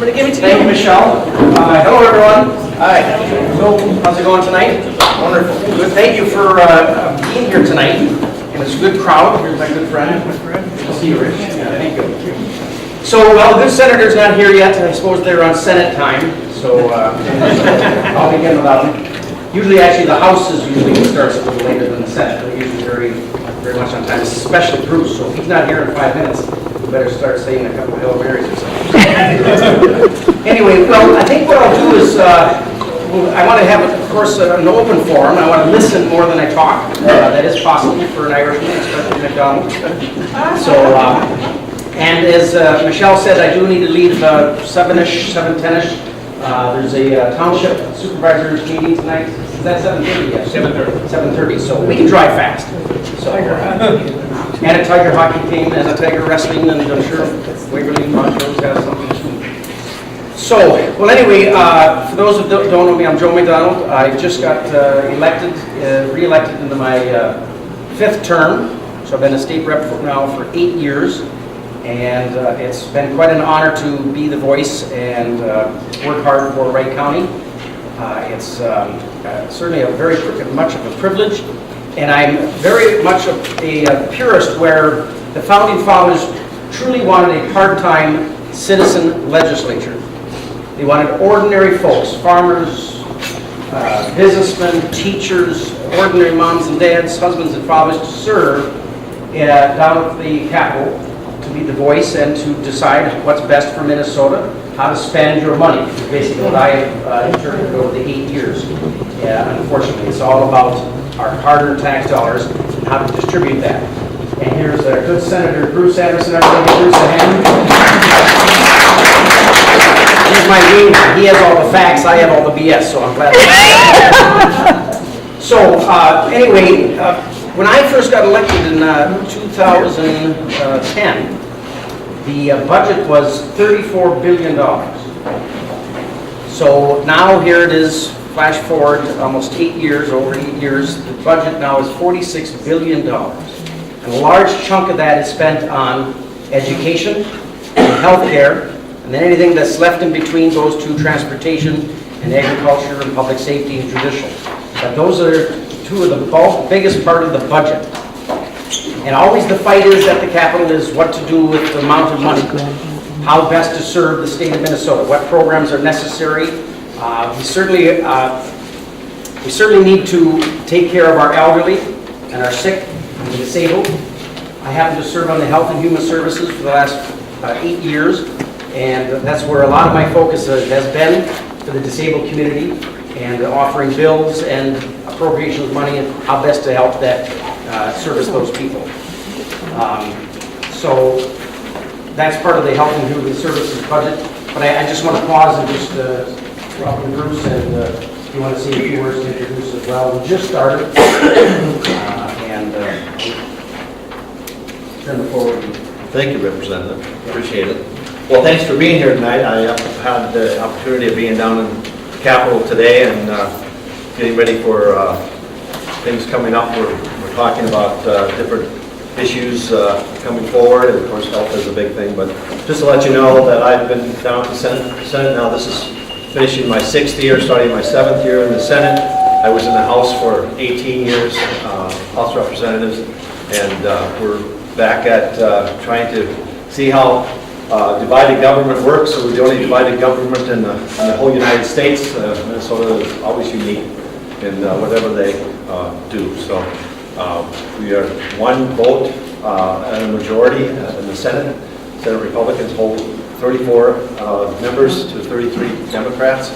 Somebody give it to you. Thank you, Michelle. Hello, everyone. Hi. So, how's it going tonight? Wonderful. Good. Thank you for being here tonight. And it's a good crowd. Here's my good friend. Good to see you, Rich. Yeah, thank you. So, well, the good senator's not here yet. I suppose they're on Senate time. So, I'll begin without them. Usually, actually, the House usually starts a little later than the Senate. They're usually very much on time, especially Bruce. So if he's not here in 5 minutes, we better start saying a couple of Hail Marys or something. Anyway, well, I think what I'll do is, I want to have, of course, an open forum. I want to listen more than I talk. That is possible for an Irishman, especially McDonald. So, and as Michelle said, I do need to leave 7-ish, 7:10-ish. There's a township supervisors meeting tonight. Is that 7:30? Yeah, 7:30. 7:30. So we can drive fast. So, and a Tiger hockey team, and a Tiger wrestling, and I'm sure Waverly Montrose has something too. So, well, anyway, for those who don't know me, I'm Joe McDonald. I just got re-elected into my 5th term. So I've been a state rep now for 8 years. And it's been quite an honor to be the voice and work hard for Wright County. It's certainly very much of a privilege, and I'm very much a purist where the founding fathers truly wanted a part-time citizen legislature. They wanted ordinary folks, farmers, businessmen, teachers, ordinary moms and dads, husbands and fathers to serve down at the Capitol, to be the voice and to decide what's best for Minnesota, how to spend your money. Is basically what I have interpreted over the 8 years. Unfortunately, it's all about our hard-earned tax dollars and how to distribute that. And here's a good Senator Bruce Anderson. Everybody give Bruce a hand. He's my wingman. He has all the facts. I have all the BS, so I'm glad. So anyway. When I first got elected in 2010, the budget was $34 billion. So now here it is, flash forward almost 8 years, over 8 years, the budget now is $46 billion. And a large chunk of that is spent on education and healthcare, and then anything that's left in between goes to transportation and agriculture and public safety and judicial. But those are two of the biggest part of the budget. And always the fight is at the Capitol is what to do with the amount of money, how best to serve the state of Minnesota, what programs are necessary. We certainly need to take care of our elderly and our sick and the disabled. I happen to serve on the Health and Human Services for the last 8 years, and that's where a lot of my focus has been for the disabled community, and offering bills and appropriations money and how best to help that service those people. So that's part of the Health and Human Services budget. But I just want to pause and just welcome Bruce, and if you want to say a few words to introduce as well. We just started, and turn the floor. Thank you, Representative. Appreciate it. Well, thanks for being here tonight. I had the opportunity of being down in Capitol today and getting ready for things coming up. We're talking about different issues coming forward, and of course health is a big thing. But just to let you know that I've been down to the Senate now. This is finishing my 6th year, starting my 7th year in the Senate. I was in the House for 18 years, House Representatives, and we're back at trying to see how divided government works. So we're the only divided government in the whole United States. Minnesota is always unique in whatever they do. So we are one vote and a majority in the Senate. Senate Republicans hold 34 members to 33 Democrats,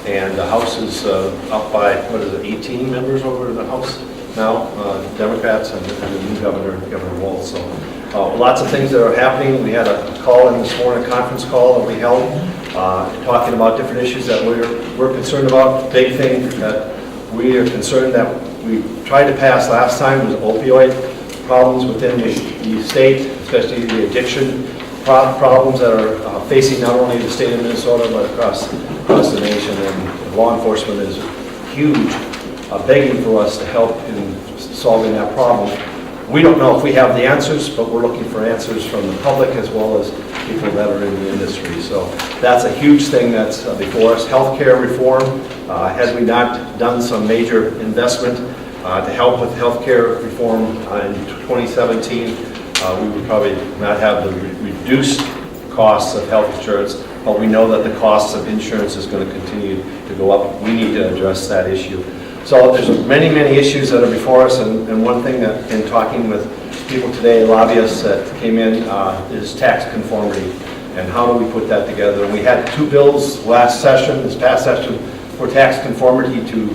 and the House is up by, 18 members over the House now, Democrats and the new Governor Wolf. So lots of things that are happening. We had a call in this morning, a conference call that we held, talking about different issues that we're concerned about. Big thing that we are concerned that we tried to pass last time was opioid problems within the state, especially the addiction problems that are facing not only the state of Minnesota but across the nation. And law enforcement is huge, begging for us to help in solving that problem. We don't know if we have the answers, but we're looking for answers from the public as well as people that are in the industry. So that's a huge thing that's before us. Healthcare reform, had we not done some major investment to help with healthcare reform in 2017, we would probably not have the reduced costs of health insurance, but we know that the costs of insurance is going to continue to go up. We need to address that issue. So there's many, many issues that are before us, and one thing that in talking with people today, lobbyists that came in, is tax conformity, and how do we put that together. And we had 2 bills last session, this past session, for tax conformity to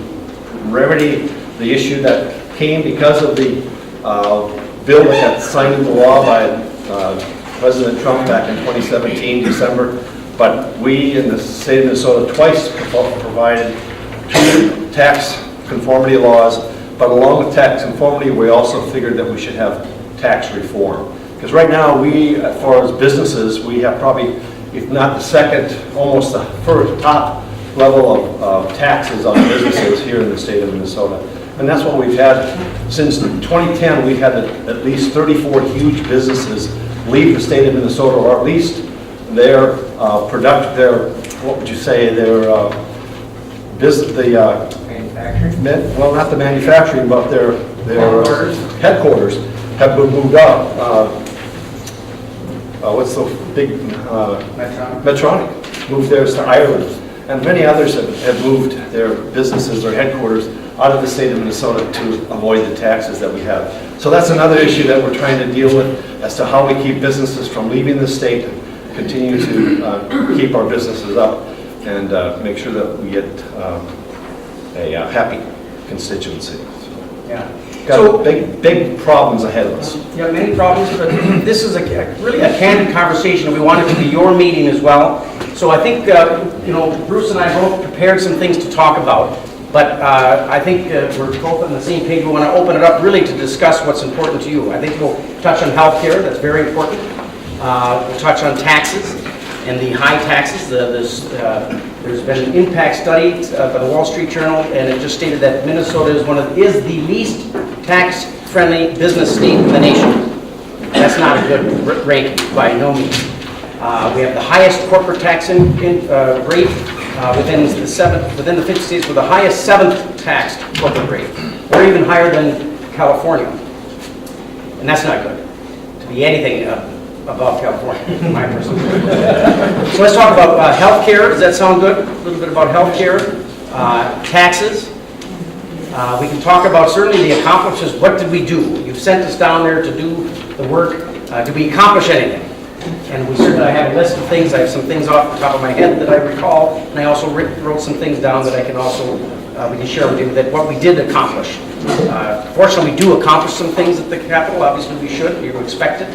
remedy the issue that came because of the bill that got signed into law by President Trump back in 2017, December. But we in the state of Minnesota twice provided 2 tax conformity laws, but along with tax conformity, we also figured that we should have tax reform. Because right now, we, as far as businesses, we have probably, if not the second, almost the first top level of taxes on businesses here in the state of Minnesota. And that's what we've had since 2010. We've had at least 34 huge businesses leave the state of Minnesota, or at least their what would you say, their business, Manufacturing? well, not the manufacturing, but their headquarters have been moved up. What's the big? Medtronic moved theirs to Ireland, and many others have moved their businesses or headquarters out of the state of Minnesota to avoid the taxes that we have. So that's another issue that we're trying to deal with as to how we keep businesses from leaving the state, and continue to keep our businesses up, and make sure that we get a happy constituency. Yeah. Got big problems ahead of us. Yeah, many problems, but this is really a candid conversation. We want it to be your meeting as well. So I think, Bruce and I both prepared some things to talk about, but I think we're both on the same page. We want to open it up really to discuss what's important to you. I think we'll touch on healthcare, that's very important. We'll touch on taxes and the high taxes. There's been an impact study by the Wall Street Journal, and it just stated that Minnesota is the least tax-friendly business state in the nation. That's not a good ranking by no means. We have the highest corporate tax rate within the 50 states, with the highest 7th taxed corporate rate. We're even higher than California, and that's not good to be anything above California, in my personal opinion. So let's talk about health care. Does that sound good? A little bit about health care, taxes. We can talk about certainly the accomplishments. What did we do? You've sent us down there to do the work. Did we accomplish anything? And we certainly, I have a list of things. I have some things off the top of my head that I recall, and I also wrote some things down that I can also, we can share with you, that what we did accomplish. Fortunately, we do accomplish some things at the Capitol. Obviously, we should. You expect it.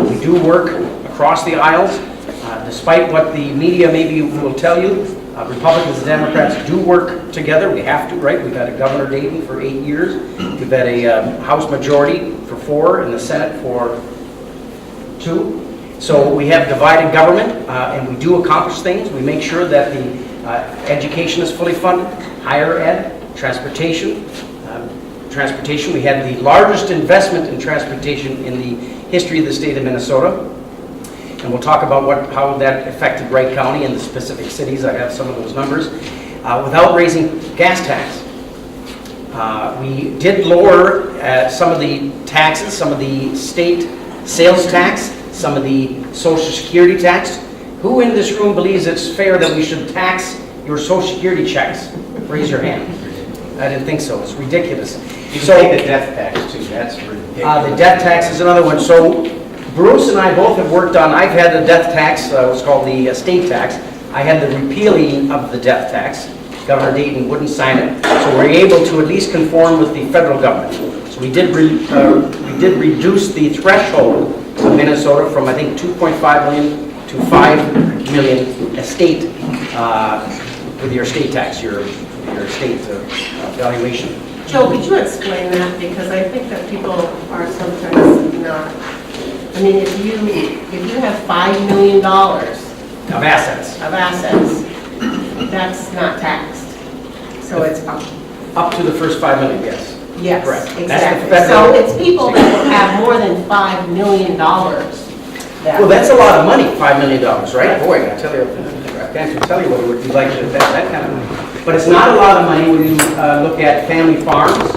We do work across the aisles, despite what the media maybe will tell you. Republicans and Democrats do work together. We have to, right? We've had a Governor Dayton for 8 years. We've had a House majority for 4 and the Senate for 2. So we have divided government, and we do accomplish things. We make sure that the education is fully funded, higher ed, transportation. Transportation, we had the largest investment in transportation in the history of the state of Minnesota. And we'll talk about how that affected Wright County and the specific cities. I have some of those numbers. Without raising gas tax. We did lower some of the taxes, some of the state sales tax, some of the Social Security tax. Who in this room believes it's fair that we should tax your Social Security checks? Raise your hand. I didn't think so. It's ridiculous. You can take the death tax too. That's ridiculous. The death tax is another one. So Bruce and I both have worked on, I've had the death tax, what's called the estate tax. I had the repealing of the death tax. Governor Dayton wouldn't sign it. So we're able to at least conform with the federal government. So we did reduce the threshold of Minnesota from, I think, 2.5 million to 5 million estate with your estate tax, your estate valuation. Joe, could you explain that? Because I think that people are sometimes not. I mean, if you have $5 million Of assets. that's not taxed. So it's up. Up to the first 5 million, yes. Yes, Correct. exactly. That's the So federal it's people that have more than $5 million that. Well, that's a lot of money, $5 million, right? Boy, I tell you, I can't even tell you what it would be like to invest that kind of money. But it's not a lot of money when you look at family farms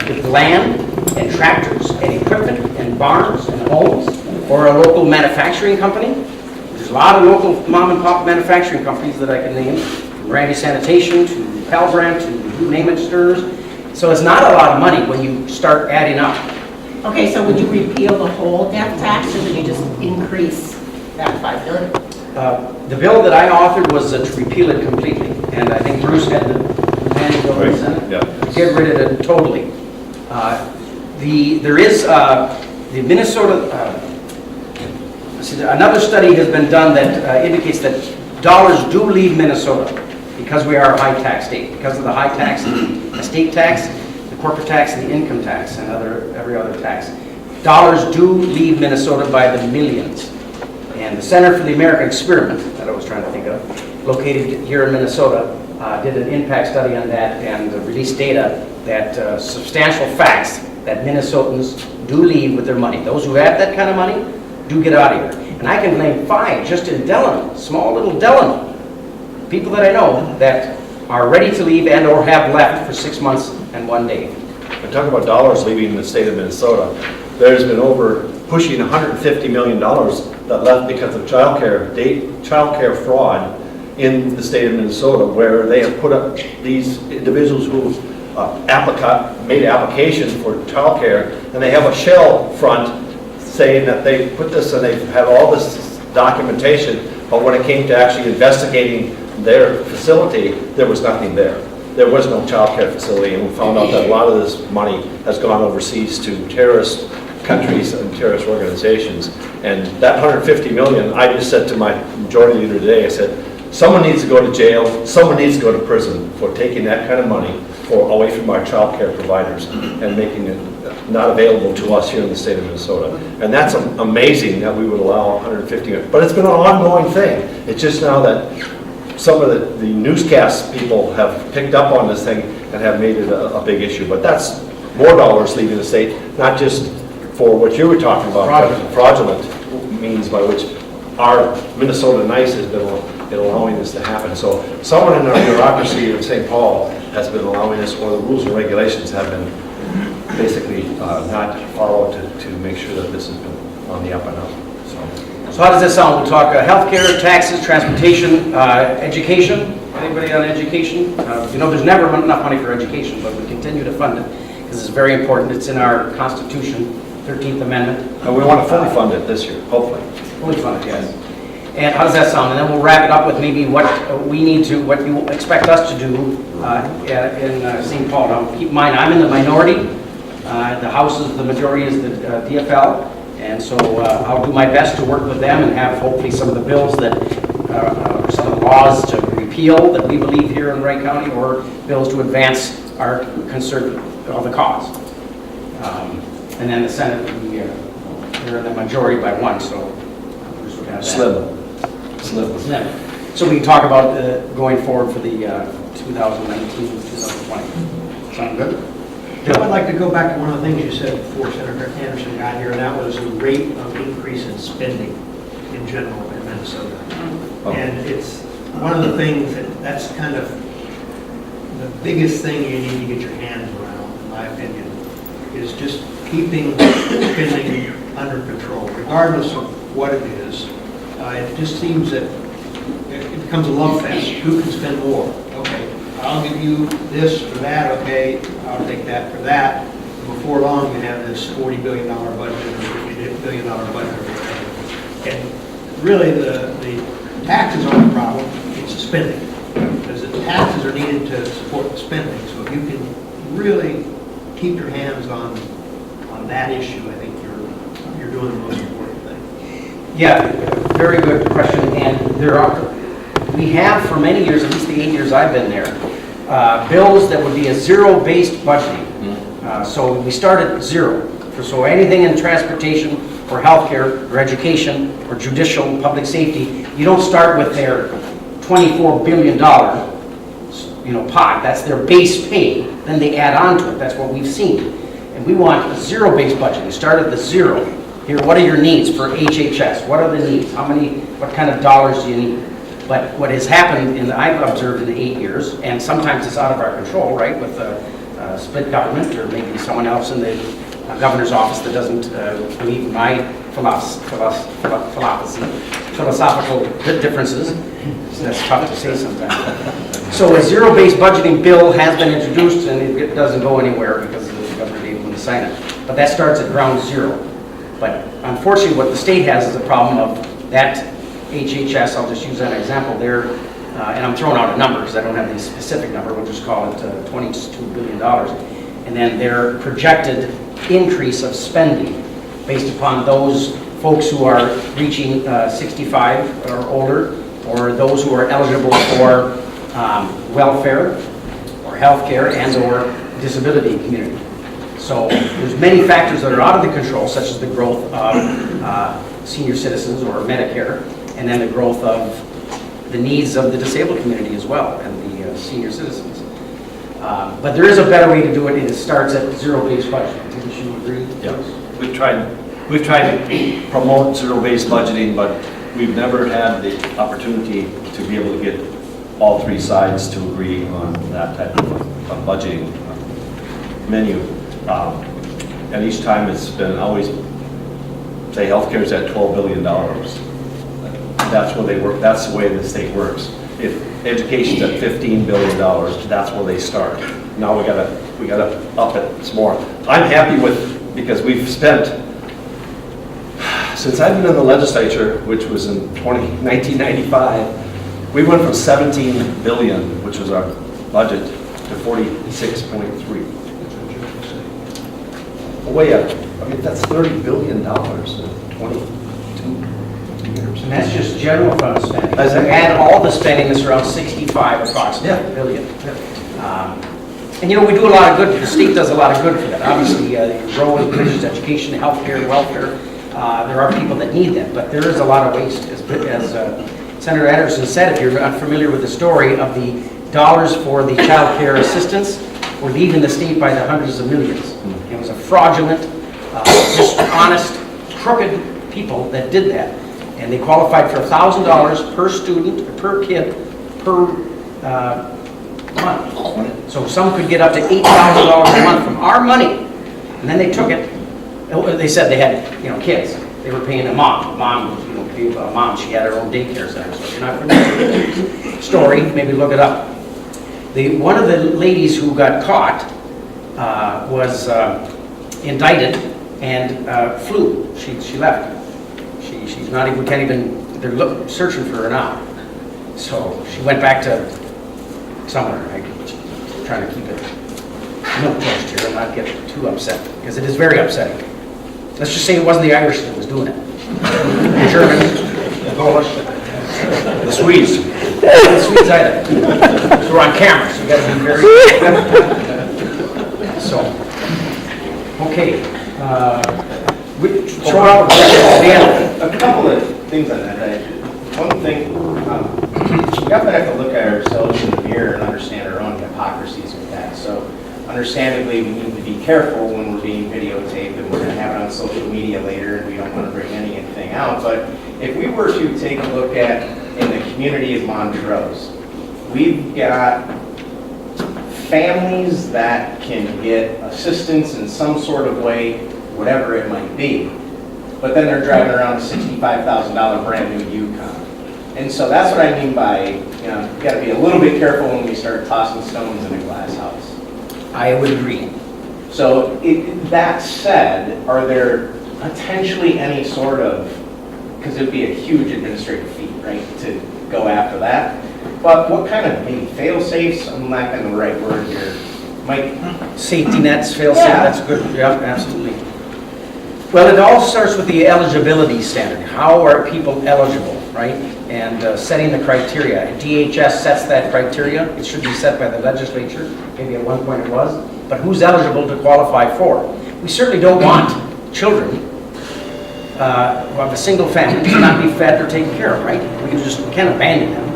with land and tractors and equipment and barns and homes, or a local manufacturing company. There's a lot of local mom and pop manufacturing companies that I can name, from Randy Sanitation to Palbrand to you name it, Stirs. So it's not a lot of money when you start adding up. Okay, so would you repeal the whole death tax, or would you just increase that 5 million? The bill that I authored was to repeal it completely, and I think Bruce had the companion bill in the Senate. Yeah. Get rid of it totally. There is the Minnesota, another study has been done that indicates that dollars do leave Minnesota because we are a high tax state, because of the high tax, the estate tax, the corporate tax, and the income tax, and every other tax. Dollars do leave Minnesota by the millions. And the Center for the American Experiment, that I was trying to think of, located here in Minnesota, did an impact study on that and released data that substantial facts that Minnesotans do leave with their money. Those who have that kind of money do get out of here. And I can name 5 just in Delano, small little Delano, people that I know that are ready to leave and or have left for 6 months and 1 day. And talking about dollars leaving the state of Minnesota, there's been over pushing $150 million that left because of childcare fraud in the state of Minnesota, where they have put up these individuals who made application for childcare, and they have a shell front saying that they put this and they have all this documentation, but when it came to actually investigating their facility, there was nothing there. There was no child care facility, and we found out that a lot of this money has gone overseas to terrorist countries and terrorist organizations. And that 150 million, I just said to my majority leader today, I said, someone needs to go to jail, someone needs to go to prison for taking that kind of money away from our child care providers and making it not available to us here in the state of Minnesota. And that's amazing that we would allow 150 million. But it's been an ongoing thing. It's just now that some of the newscast people have picked up on this thing and have made it a big issue. But that's more dollars leaving the state, not just for what you were talking about, fraudulent means by which our Minnesota NICE has been allowing this to happen. So someone in our bureaucracy in St. Paul has been allowing this, or the rules and regulations have been basically not followed to make sure that this has been on the up and up. So how does this sound? We'll talk healthcare, taxes, transportation, education. Anybody on education? There's never enough money for education, but we continue to fund it because it's very important. It's in our Constitution, 13th Amendment. And we want to fully fund it this year, hopefully. Fully funded, yes. And how does that sound? And then we'll wrap it up with maybe what you expect us to do in St. Paul. Now, keep in mind, I'm in the minority. The House is the majority is the DFL. And so I'll do my best to work with them and have hopefully some of the bills that, some of the laws to repeal that we believe here in Wright County, or bills to advance our concern of the cause. And then the Senate, they're in the majority by 1, so Bruce would have that. Slim. So we can talk about going forward for the 2019-2020. Sound good? I'd like to go back to one of the things you said before Senator Anderson got here, and that was the rate of increase in spending in general in Minnesota. Oh. And it's one of the things that's kind of the biggest thing you need to get your hands around, in my opinion, is just keeping spending under control, regardless of what it is. It just seems that it becomes a love fest. Who can spend more? Okay, I'll give you this for that, okay, I'll take that for that. And before long, you have this $40 billion budget or $50 billion budget or whatever. And really, the taxes aren't the problem, it's the spending. Because the taxes are needed to support the spending. So if you can really keep your hands on that issue, I think you're doing the most important thing. Yeah, very good question. And we have for many years, at least the 8 years I've been there, bills that would be a zero-based budgeting. So we start at zero. So anything in transportation or healthcare or education or judicial public safety, you don't start with their $24 billion pot. That's their base pay. Then they add on to it. That's what we've seen. And we want a zero-based budget. We start at the zero here, what are your needs for HHS? What are the needs? What kind of dollars do you need? But what has happened, I've observed in the 8 years, and sometimes it's out of our control, right, with split government, or maybe someone else in the governor's office that doesn't believe in my philosophical differences. That's tough to say sometimes. So a zero-based budgeting bill has been introduced, and it doesn't go anywhere because the governor didn't want to sign it. But that starts at ground zero. But unfortunately, what the state has is a problem of that HHS, I'll just use that example there, and I'm throwing out a number because I don't have the specific number, we'll just call it $22 billion. And then their projected increase of spending based upon those folks who are reaching 65 or older, or those who are eligible for welfare or health care and or disability community. So there's many factors that are out of the control, such as the growth of senior citizens or Medicare, and then the growth of the needs of the disabled community as well, and the senior citizens. But there is a better way to do it, and it starts at zero-based budgeting. Wouldn't you agree? Yeah, we've tried to promote zero-based budgeting, but we've never had the opportunity to be able to get all three sides to agree on that type of budgeting menu. And each time it's been always, say, healthcare's at $12 billion. That's where they work. That's the way the state works. If education's at $15 billion, that's where they start. Now we gotta up it some more. I'm happy with, because we've spent, since I've been in the legislature, which was in 1995, we went from 17 billion, which was our budget, to 46.3. Way up. I mean, that's $30 billion in 22 years. And that's just general fund spending. As I- Add all the spending, it's around 65 approximately billion. And you know, we do a lot of good, the state does a lot of good for that. Obviously, roads, bridges, education, healthcare, welfare, there are people that need them, but there is a lot of waste. As Senator Anderson said, if you're unfamiliar with the story of the dollars for the child care assistance, we're leaving the state by the hundreds of millions. It was a fraudulent, dishonest, crooked people that did that. And they qualified for $1,000 per student, per kid, per month. So some could get up to $8,000 a month from our money. And then they took it. They said they had, kids. They were paying a mom. Mom, a mom, she had her own daycare center. So if you're not familiar with the story, maybe look it up. One of the ladies who got caught was indicted and flew. She left. She's not even, we can't even, they're searching for her now. So she went back to somewhere. I'm trying to keep it milk toast here and not get too upset, because it is very upsetting. Let's just say it wasn't the Irish that was doing it. The Germans, the Polish, the Swedes. The Swedes either. So we're on camera, so you got to be very. So, okay. Throw out A couple of things on that. One thing, we often have to look at ourselves in the mirror and understand our own hypocrisies with that. So, understandably, we need to be careful when we're being videotaped, and we're going to have it on social media later, and we don't want to bring anything out. But if we were to take a look at, in the community of Montrose, we've got families that can get assistance in some sort of way, whatever it might be, but then they're driving around a $65,000 brand new Yukon. And so that's what I mean by, you got to be a little bit careful when we start tossing stones in a glass house. I would agree. So that said, are there potentially any sort of, because it would be a huge administrative feat, right, to go after that, but what kind of maybe fail-safes, I'm lacking the right word here, Mike? Safety nets, fail-safe, that's good, yeah, absolutely. Well, it all starts with the eligibility standard. How are people eligible, right? And setting the criteria. And DHS sets that criteria. It should be set by the legislature. Maybe at one point it was. But who's eligible to qualify for? We certainly don't want children who have a single family to not be fed or taken care of, right? We can't abandon them.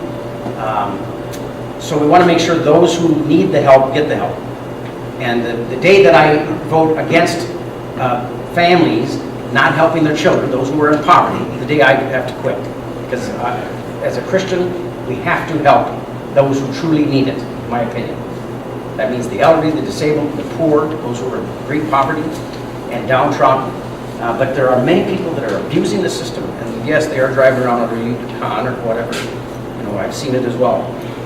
So we want to make sure those who need the help get the help. And the day that I vote against families not helping their children, those who are in poverty, the day I have to quit. Because as a Christian, we have to help those who truly need it, in my opinion. That means the elderly, the disabled, the poor, those who are in great poverty and downtrodden. But there are many people that are abusing the system, and yes, they are driving around under Yukon or whatever. You know, I've seen it as well.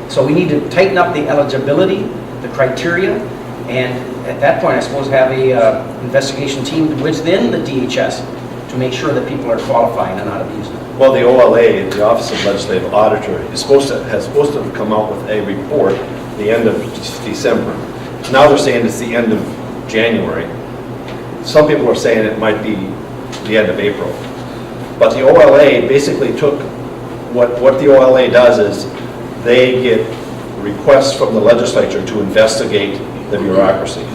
So we need to tighten up the eligibility, the criteria, and at that point, I suppose, have a investigation team within the DHS to make sure that people are qualifying and not abusing it. Well, the OLA, the Office of Legislative Auditor, has supposed to have come out with a report the end of December. Now they're saying it's the end of January. Some people are saying it might be the end of April. But the OLA basically took, what the OLA does is they get requests from the legislature to investigate the bureaucracy.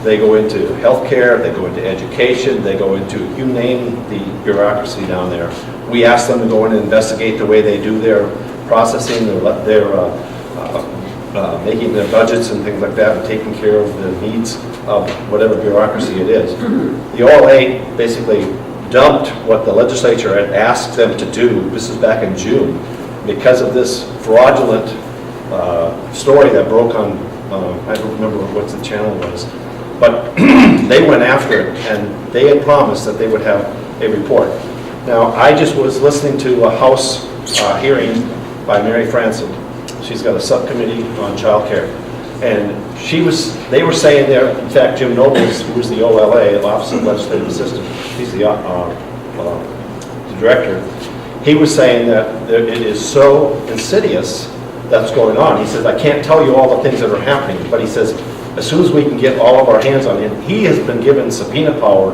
They go into healthcare, they go into education, they go into, you name the bureaucracy down there. We ask them to go in and investigate the way they do their processing, their making their budgets and things like that, and taking care of the needs of whatever bureaucracy it is. The OLA basically dumped what the legislature had asked them to do. This is back in June, because of this fraudulent story that broke on, I don't remember what the channel was, but they went after it, and they had promised that they would have a report. Now, I just was listening to a House hearing by Mary Franson. She's got a subcommittee on child care. And they were saying there, in fact, Jim Nobles, who's the OLA, Office of Legislative Assistant, he's the director, he was saying that it is so insidious that's going on. He says, I can't tell you all the things that are happening, but he says, as soon as we can get all of our hands on it, he has been given subpoena power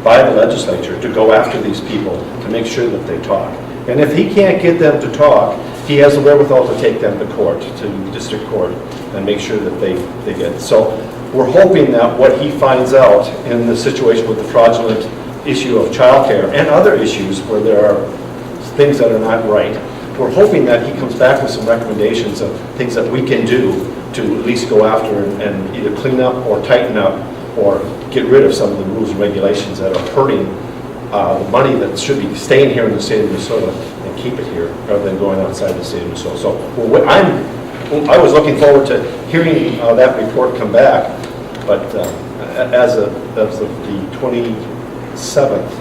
by the legislature to go after these people to make sure that they talk. And if he can't get them to talk, he has the wherewithal to take them to court, to district court, and make sure that they get it. So we're hoping that what he finds out in the situation with the fraudulent issue of childcare and other issues where there are things that are not right, we're hoping that he comes back with some recommendations of things that we can do to at least go after and either clean up or tighten up or get rid of some of the rules and regulations that are hurting the money that should be staying here in the state of Minnesota and keep it here rather than going outside the state of Minnesota. So I was looking forward to hearing that report come back, but as of the 27th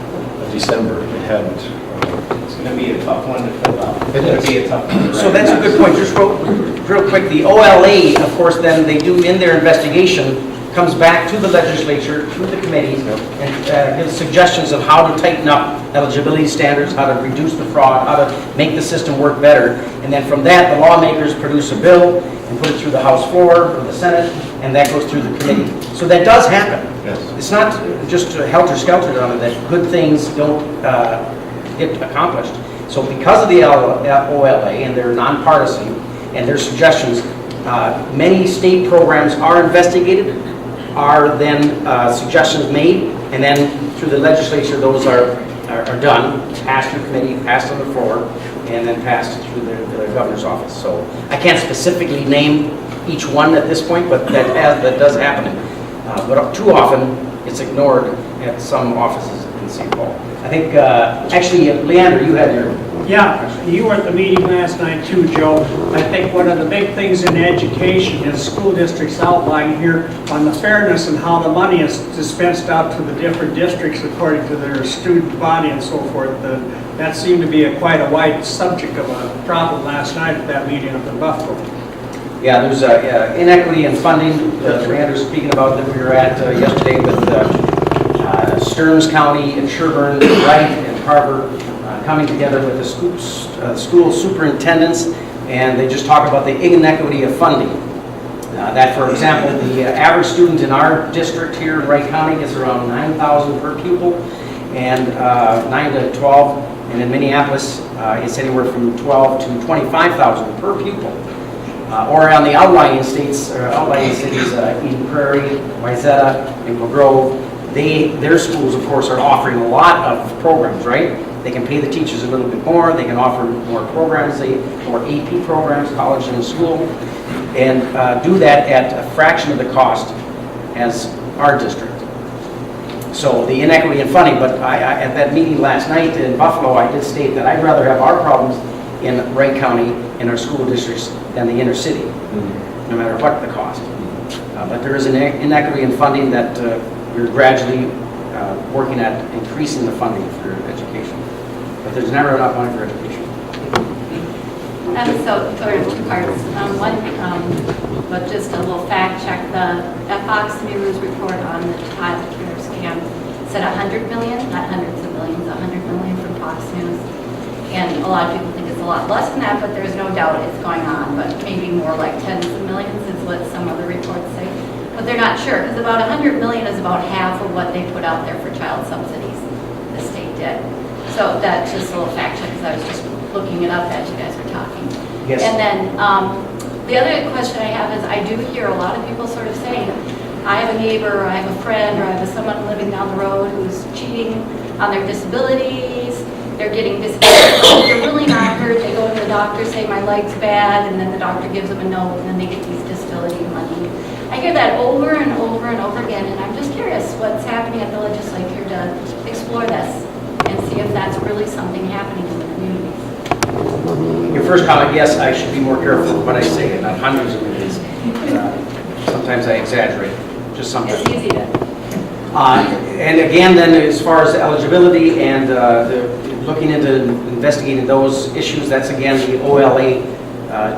of December, it hadn't. It's going to be a tough one to fill out. It's going to be a tough one. So that's a good point. Just real quick, the OLA, of course, then they do in their investigation, comes back to the legislature, to the committee, and gives suggestions of how to tighten up eligibility standards, how to reduce the fraud, how to make the system work better. And then from that, the lawmakers produce a bill and put it through the House floor or the Senate, and that goes through the committee. So that does happen. Yes. It's not just helter-skelter on it that good things don't get accomplished. So because of the OLA and their nonpartisan and their suggestions, many state programs are investigated, are then suggestions made, and then through the legislature, those are done, passed through committee, passed on the floor, and then passed through the governor's office. So I can't specifically name each one at this point, but that does happen. But too often, it's ignored at some offices in St. Paul. I think, actually, Leander, you had your... Yeah, you were at the meeting last night too, Joe. I think one of the big things in education is school districts outline here on the fairness and how the money is dispensed out to the different districts according to their student body and so forth. That seemed to be quite a wide subject of a problem last night at that meeting up in Buffalo. Yeah, there's inequity in funding. Leander's speaking about that we were at yesterday with Stearns County and Sherburne, Wright, and Carver coming together with the school superintendents, and they just talk about the inequity of funding. That, for example, the average student in our district here in Wright County gets around $9,000 per pupil, and 9 to 12, and in Minneapolis, it's anywhere from $12,000 to $25,000 per pupil. Or on the outlying states, or outlying cities, Eden Prairie, Wayzata, Maple Grove, their schools, of course, are offering a lot of programs, right? They can pay the teachers a little bit more, they can offer more programs, more AP programs, college and school, and do that at a fraction of the cost as our district. So the inequity in funding, but at that meeting last night in Buffalo, I did state that I'd rather have our problems in Wright County, in our school districts, than the inner city, no matter what the cost. But there is an inequity in funding that we're gradually working at increasing the funding for education. But there's never enough money for education. So, sort of two parts. But just a little fact check, the Fox News report on the child care scam said 100 million, not hundreds of millions, 100 million from Fox News. And a lot of people think it's a lot less than that, but there's no doubt it's going on, but maybe more like tens of millions is what some other reports say. But they're not sure, because about 100 million is about half of what they put out there for child subsidies, the state did. So that's just a little fact check, because I was just looking it up as you guys were talking. Yes. And then the other question I have is, I do hear a lot of people sort of saying, I have a neighbor, or I have a friend, or I have someone living down the road who's cheating on their disabilities, they're getting disabilities, they're really not hurt, they go to the doctor, say my leg's bad, and then the doctor gives them a note, and then they get these disability money. I hear that over and over and over again, and I'm just curious what's happening at the legislature to explore this and see if that's really something happening in the communities. Your first comment, yes, I should be more careful what I say, not hundreds of millions. Sometimes I exaggerate, just sometimes. It's easy to. And again, then, as far as eligibility and looking into investigating those issues, that's again the OLA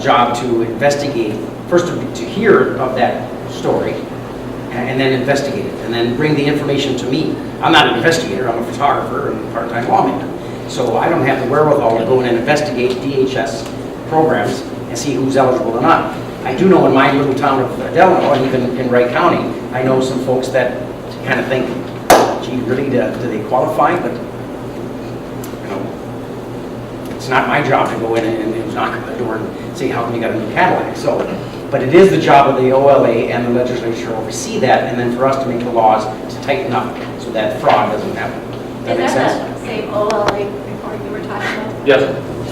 job to investigate, first to hear of that story, and then investigate it, and then bring the information to me. I'm not an investigator, I'm a photographer and a part-time lawmaker. So I don't have the wherewithal to go in and investigate DHS programs and see who's eligible or not. I do know in my little town of Delano, and even in Wright County, I know some folks that kind of think, gee, really, do they qualify? But, you know, it's not my job to go in and knock on the door and say, how come you got a new Cadillac? So, but it is the job of the OLA and the legislature to oversee that, and then for us to make the laws to tighten up so that fraud doesn't happen. That makes Is sense? that the same OLA report you were talking about? Yes.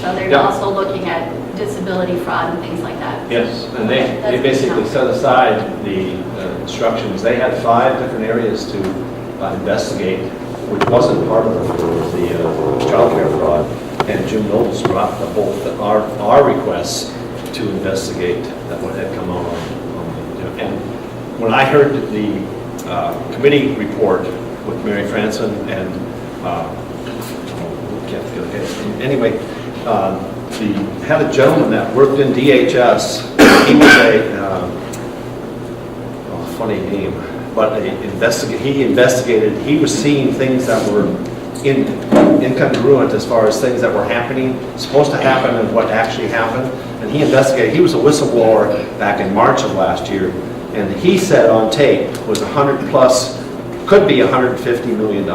So they're Yeah. also looking at disability fraud and things like that? Yes, and they That's basically good. set aside the instructions. They had 5 different areas to investigate, which wasn't part of the child care fraud. And Jim Nobles brought the whole, our requests to investigate that what had come out on. And when I heard the committee report with Mary Franson and, can't think of his name. Anyway, had a gentleman that worked in DHS. He was funny name, but he investigated. He was seeing things that were incongruent as far as things that were happening, supposed to happen, and what actually happened. And he investigated. He was a whistleblower back in March of last year, and he said on tape was 100 plus, could be $150 million,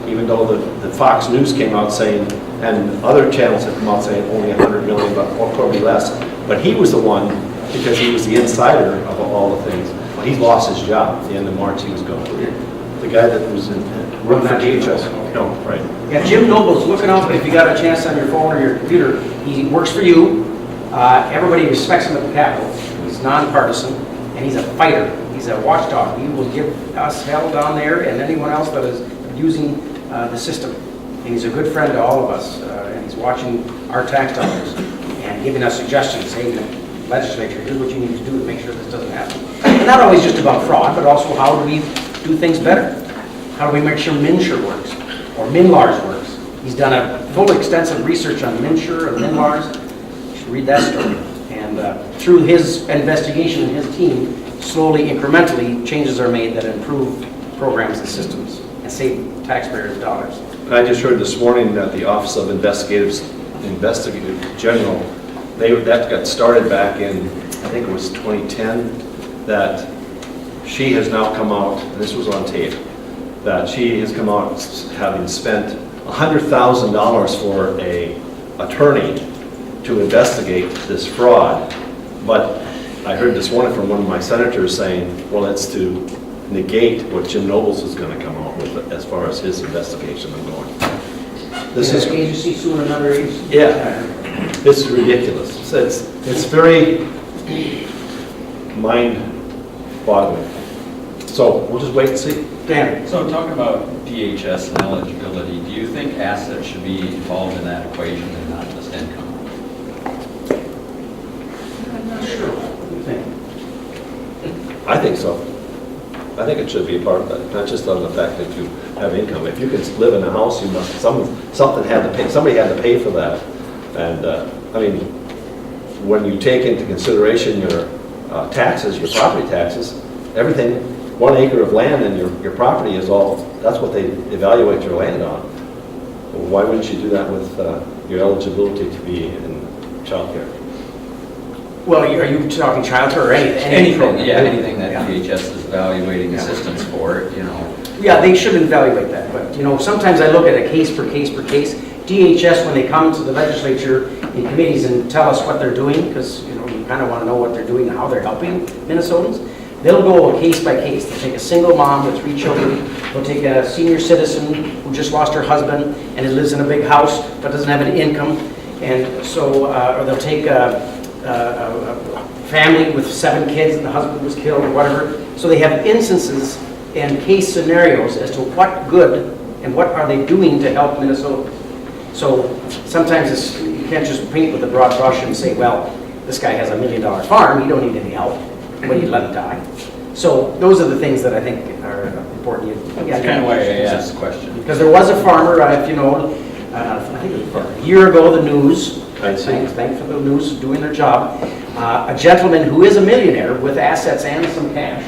even though the Fox News came out saying, and other channels have come out saying only 100 million, but or probably less. But he was the one, because he was the insider of all the things. Well, he lost his job at the end of March. He was gone. The guy that was working for DHS. No, right. Yeah, Jim Noble's looking out, but if you got a chance on your phone or your computer, he works for you. Everybody respects him at the Capitol. He's nonpartisan, and he's a fighter. He's a watchdog. He will give us hell down there and anyone else that is using the system. And he's a good friend to all of us, and he's watching our tax dollars and giving us suggestions, hey, legislature, here's what you need to do to make sure this doesn't happen. And not always just about fraud, but also how do we do things better? How do we make sure MNsure works, or MNLARS works? He's done a full extensive research on MNsure and MNLARS. You should read that story. And through his investigation and his team, slowly, incrementally, changes are made that improve programs and systems and save taxpayers' dollars. I just heard this morning that the Office of Investigative General, that got started back in, I think it was 2010, that she has now come out, and this was on tape, that she has come out having spent $100,000 for an attorney to investigate this fraud. But I heard this morning from one of my senators saying, well, it's to negate what Jim Nobles is going to come out with as far as his investigation is going. This is agency suing another agency. Yeah, it's ridiculous. It's very mind-boggling. So we'll just wait and see. Dan? So talking about DHS and eligibility, do you think assets should be involved in that equation and not just income? I'm not sure. What do you think? I think so. I think it should be a part of that, not just on the fact that you have income. If you can live in a house, you must, something had to pay, somebody had to pay for that. And, I mean, when you take into consideration your taxes, your property taxes, everything, 1 acre of land and your property is all, that's what they evaluate your land on. Well, why wouldn't you do that with your eligibility to be in childcare? Well, are you talking childcare or anything? Any program, yeah, anything that Yeah. DHS is evaluating Yeah. assistance for, you know. Yeah, they should evaluate that, but, you know, sometimes I look at a case per case per case. DHS, when they come to the legislature in committees and tell us what they're doing, because, you know, you kind of want to know what they're doing and how they're helping Minnesotans, they'll go case by case. They'll take a single mom with 3 children, they'll take a senior citizen who just lost her husband and who lives in a big house but doesn't have an income, and so, or they'll take a family with 7 kids and the husband was killed or whatever. So they have instances and case scenarios as to what good and what are they doing to help Minnesota. So sometimes you can't just paint with a broad brush and say, well, this guy has $1 million farm, you don't need any help, when you let him die. So those are the things that I think are important. That's kind of why I asked the question. Because there was a farmer, if you know, I think it was a year ago, the news, thanks for the news doing their job, a gentleman who is a millionaire with assets and some cash,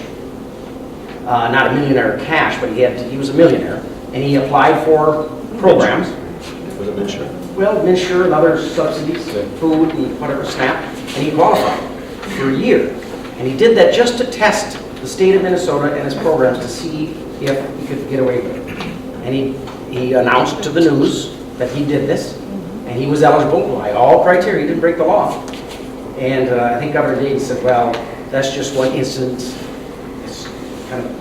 not a millionaire cash, but he was a millionaire, and he applied for programs. Was it Minsure? Well, Minsure and other subsidies, food and whatever, SNAP, and he qualified for a year. And he did that just to test the state of Minnesota and its programs to see if he could get away with it. And he announced to the news that he did this, and he was eligible by all criteria, he didn't break the law. And I think Governor Dayton said, well, that's just one instance. It's kind of,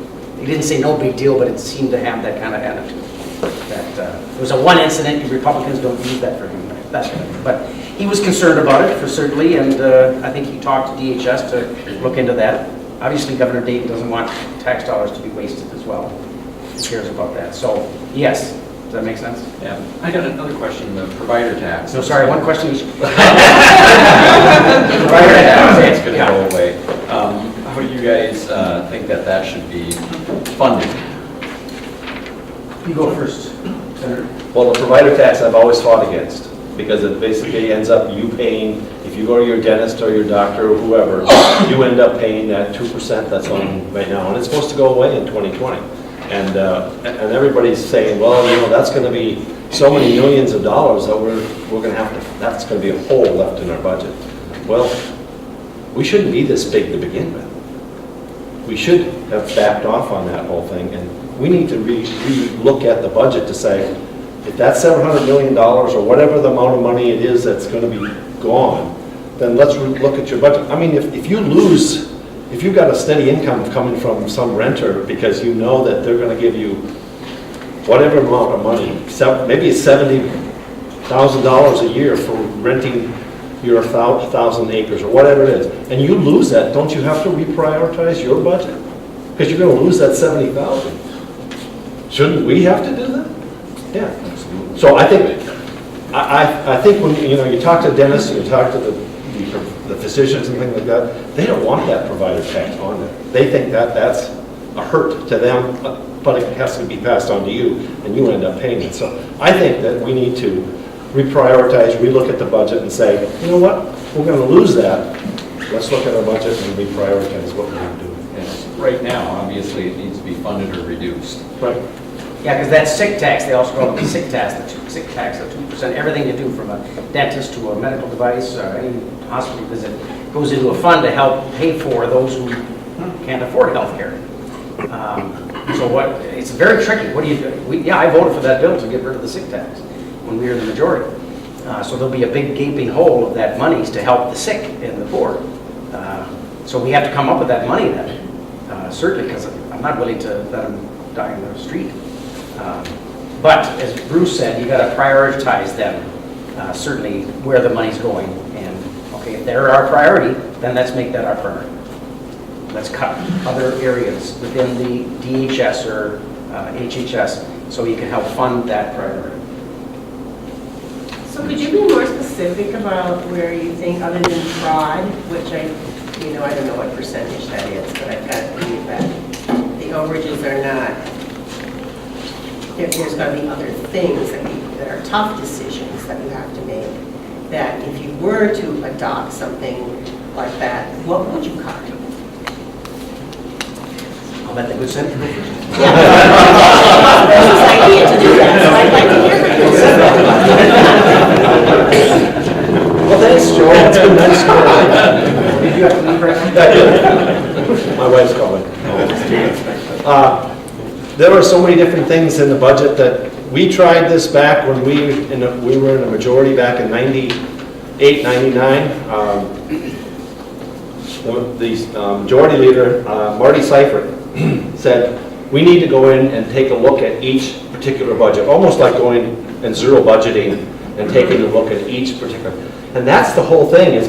he didn't say no big deal, but it seemed to have that kind of attitude. That it was a one incident, Republicans don't use that for him, that kind of thing. But he was concerned about it, for certainly, and I think he talked to DHS to look into that. Obviously, Governor Dayton doesn't want tax dollars to be wasted as well. He cares about that. So, yes. Does that make sense? Yeah. I got another question, the provider tax. No, sorry, one question each. Provider tax, it's going to go away. How do you guys think that should be funded? You go first, Senator. Well, the provider tax I've always fought against, because it basically ends up you paying, if you go to your dentist or your doctor or whoever, you end up paying that 2% that's on right now, and it's supposed to go away in 2020. And everybody's saying, well, you know, that's going to be so many millions of dollars that we're going to have to, that's going to be a hole left in our budget. Well, we shouldn't be this big to begin with. We should have backed off on that whole thing, and we need to re-look at the budget to say, if that's $700 million or whatever the amount of money it is that's going to be gone, then let's look at your budget. I mean, if you lose, if you've got a steady income coming from some renter because you know that they're going to give you whatever amount of money, maybe it's $70,000 a year for renting your 1,000 acres or whatever it is, and you lose that, don't you have to reprioritize your budget? Because you're going to lose that 70,000. Shouldn't we have to do that? Yeah. So I think when you talk to dentists and you talk to the physicians and things like that, they don't want that provider tax on there. They think that that's a hurt to them, but it has to be passed on to you, and you end up paying it. So I think that we need to reprioritize, relook at the budget and say, you know what, we're going to lose that. Let's look at our budget and reprioritize what we're going to do. Yes. Right now, obviously, it needs to be funded or reduced. Right. Yeah, because that sick tax, they also call it the sick tax, the 2%. Everything you do from a dentist to a medical device or any hospital visit goes into a fund to help pay for those who can't afford health care. It's very tricky. What do you do? I voted for that bill to get rid of the sick tax when we were the majority. So there'll be a big gaping hole of that money to help the sick and the poor. So we have to come up with that money then, certainly, because I'm not willing to let them die in the street. But as Bruce said, you got to prioritize them, certainly where the money's going. And okay, if they're our priority, then let's make that our priority. let's cut other areas within the DHS or HHS so you can help fund that priority. So could you be more specific about where you think, other than fraud, which I don't know what percentage that is, but I've got to believe that the overages are not, there's got to be other things that are tough decisions that you have to make, that if you were to adopt something like that, what would you cut? I'll let the good senator go first. Yeah. This is idea to do that, so I'd like to hear from you. Well, thanks, Joel. That's been nice. Did you have to leave right now? My wife's calling. There were so many different things in the budget that we tried this back when we were in a majority back in 98, 99. The majority leader, Marty Seifert, said, we need to go in and take a look at each particular budget, almost like going and zero budgeting and taking a look at each particular. And that's the whole thing, is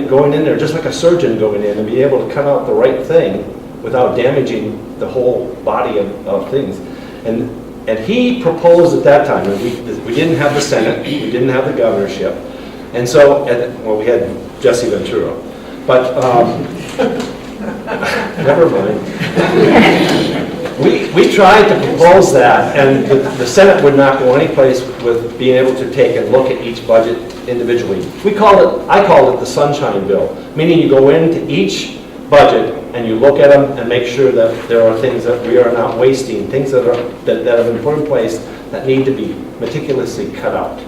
going in there just like a surgeon going in and be able to cut out the right thing without damaging the whole body of things. And he proposed at that time, and we didn't have the Senate, we didn't have the governorship, and so, well, we had Jesse Ventura, but never mind. We tried to propose that, and the Senate would not go any place with being able to take and look at each budget individually. I called it the sunshine bill, meaning you go into each budget and you look at them and make sure that there are things that we are not wasting, things that have been put in place that need to be meticulously cut out.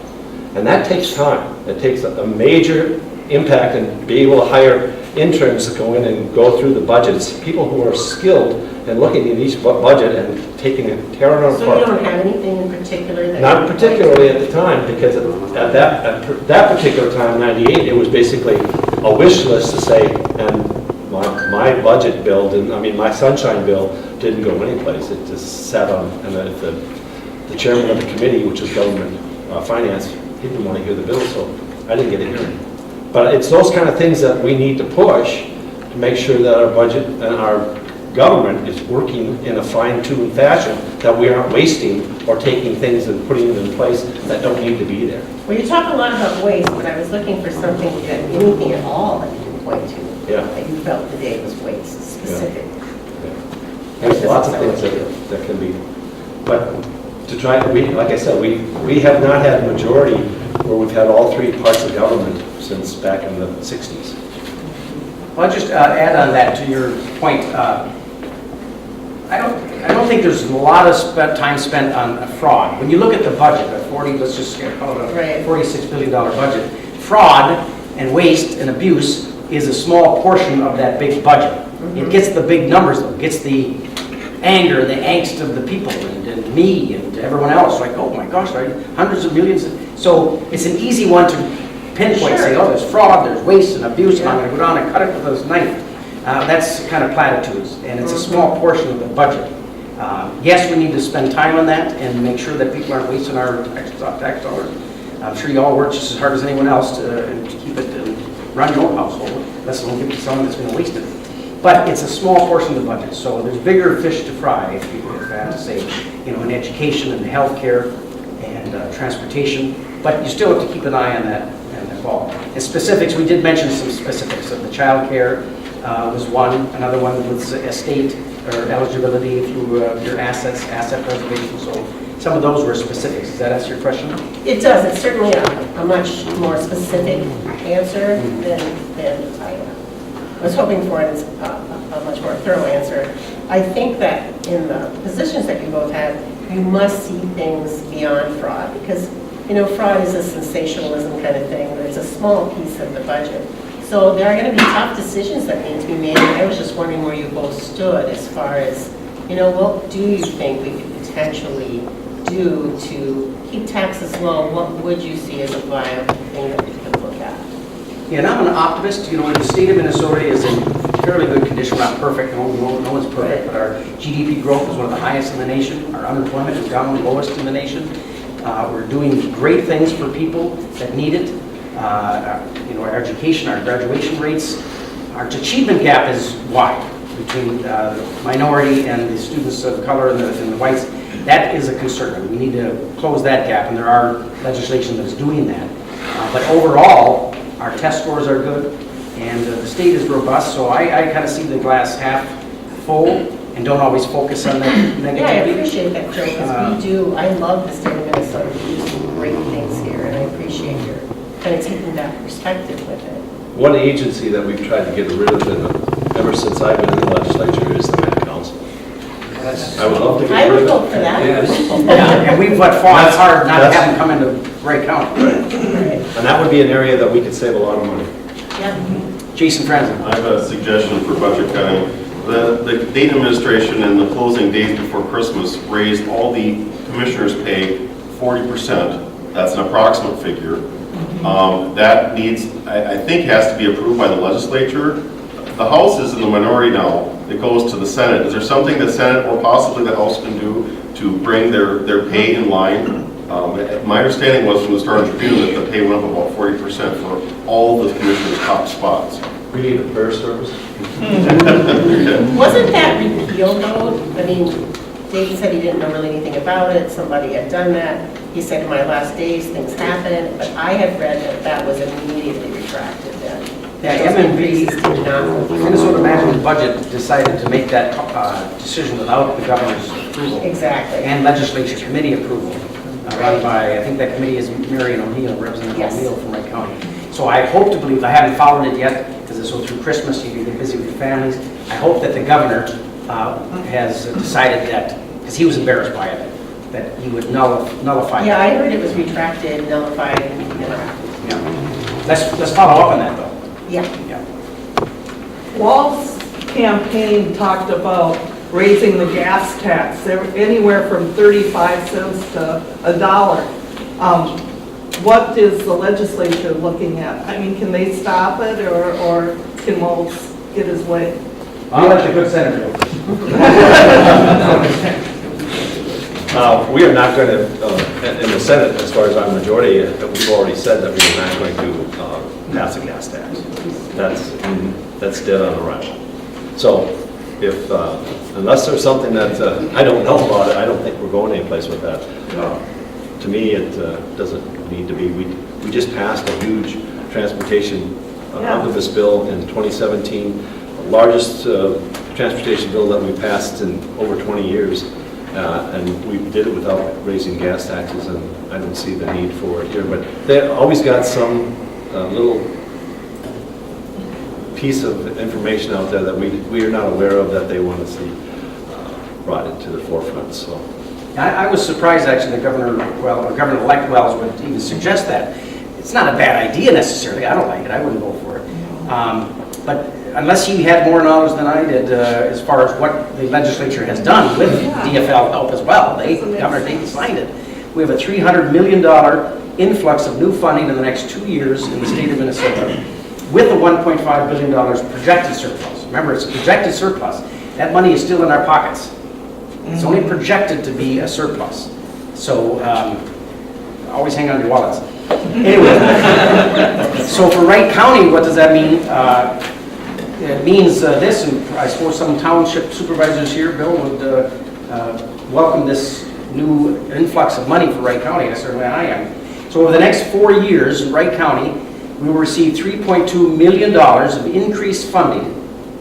And that takes time. It takes a major impact, and be able to hire interns to go in and go through the budgets, people who are skilled in looking at each budget and taking it, tearing it So apart. you don't have anything in particular that? Not particularly at the time, because at that particular time, 98, it was basically a wish list to say, and my budget bill didn't, my sunshine bill didn't go anyplace. It just sat on, and the chairman of the committee, which was government finance, he didn't want to hear the bill, so I didn't get a hearing. But it's those kind of things that we need to push to make sure that our budget and our government is working in a fine-tuned fashion, that we aren't wasting or taking things and putting them in place that don't need to be there. Well, you talk a lot about waste, but I was looking for something, anything at all that you can point to. Yeah. That you felt today was waste specific. There's lots of things that can be, but to try, like I said, we have not had a majority where we've had all three parts of government since back in the 60s. Well, I'll just add on that to your point. I don't think there's a lot of time spent on fraud. When you look at the budget, let's just call it a $46 billion budget, fraud and waste and abuse is a small portion of that big budget. Mm-hmm. It gets the big numbers, though. It gets the anger, the angst of the people, and me and everyone else. Like, oh my gosh, right? Hundreds of millions. So it's an easy one to pinpoint. Say, oh, there's fraud, there's waste and abuse, and I'm going to go down and cut it with a knife. That's kind of platitudes, and it's a small portion of the budget. Yes, we need to spend time on that and make sure that people aren't wasting our tax dollars. I'm sure you all work just as hard as anyone else to keep it and run your household, unless alone give it to someone that's going to waste it. But it's a small portion of the budget, so there's bigger fish to fry, if I have to say, in education and healthcare and transportation. But you still have to keep an eye on that ball. In specifics, we did mention some specifics of the child care. Was one. Another one was estate or eligibility through your asset preservation. So some of those were specifics. Does that answer your question? It does. It's certainly a much more specific answer than I was hoping for. It's a much more thorough answer. I think that in the positions that you both have, you must see things beyond fraud, because fraud is a sensationalism kind of thing. There's a small piece of the budget. So there are going to be tough decisions that need to be made. I was just wondering where you both stood as far as, what do you think we could potentially do to keep taxes low? What would you see as a viable thing that we could look at? Yeah, and I'm an optimist. The state of Minnesota is in fairly good condition. We're not perfect. No one's perfect. But our GDP growth is one of the highest in the nation. Our unemployment is down the lowest in the nation. We're doing great things for people that need it. Our education, our graduation rates, our achievement gap is wide. between the minority and the students of color and the whites. That is a concern. We need to close that gap, and there are legislation that's doing that. But overall, our test scores are good, and the state is robust, so I kind of see the glass half full and don't always focus on the negativity. Yeah, I appreciate that, Joe, because we do, I love the state of Minnesota. We do some great things here, and I appreciate your kind of taking that perspective with it. One agency that we've tried to get rid of ever since I've been in the legislature is the Met Council. I would love to I get would rid vote of for it. that. Yeah, and we've fought hard not to have them come into Wright County. And that would be an area that we could save a lot of money. Yeah. Jason Franzen. I have a suggestion for budget cutting. The Dayton administration in the closing days before Christmas raised all the commissioners' pay 40%. That's an approximate figure. That needs, I think, has to be approved by the legislature. The House is in the minority now. It goes to the Senate. Is there something the Senate or possibly the House can do to bring their pay in line? My understanding was from the start of June that the pay went up about 40% for all the commissioners' top spots. We need a prayer service. Wasn't that repealed though? I mean, Dave said he didn't know really anything about it. Somebody had done that. He said in my last days, things happened, but I had read that that was immediately retracted then. Yeah, Those increases MNB, did not. Minnesota Management Budget decided to make that decision without the governor's approval. Exactly. And legislature committee approval, run by, I think that committee is Marion O'Neill, Representative Yes. O'Neill from Wright County. So I hope to believe, I haven't followed it yet, because it's so through Christmas, you'll be busy with your families. I hope that the governor has decided that, because he was embarrassed by it, that he would nullify Yeah, that. I heard it was retracted, nullified, and Yeah. Let's follow up on that, though. yeah. Yeah. Wall's campaign talked about raising the gas tax. They were anywhere from 35 cents to $1. What is the legislature looking at? I mean, can they stop it, or can Wall get his way? I'll let the good senator go. We are not going to, in the Senate, as far as our majority, we've already said that we're not going to pass a gas tax. That's dead on arrival. So if, unless there's something that I don't know about it, I don't think we're going anyplace with that. To me, it doesn't need to be. We just passed a huge transportation omnibus bill in 2017, the largest transportation bill that we passed in over 20 years. And we did it without raising gas taxes, and I don't see the need for it here. But they always got some little piece of information out there that we are not aware of that they want to see brought into the forefront. So I was surprised, actually, that Governor-elect Wells would even suggest that. It's not a bad idea necessarily. I don't like it. I wouldn't vote for it. But unless he had more knowledge than I did as far as what the legislature has done with DFL help as well, Governor Dayton signed it. We have a $300 million influx of new funding in the next 2 years in the state of Minnesota with a $1.5 billion projected surplus. Remember, it's a projected surplus. That money is still in our pockets. It's only projected to be a surplus. So always hang on to your wallets. Anyway, so for Wright County, what does that mean? It means this, and I suppose some township supervisors here, Bill, would welcome this new influx of money for Wright County. Certainly I am. So over the next 4 years in Wright County, we will receive $3.2 million of increased funding,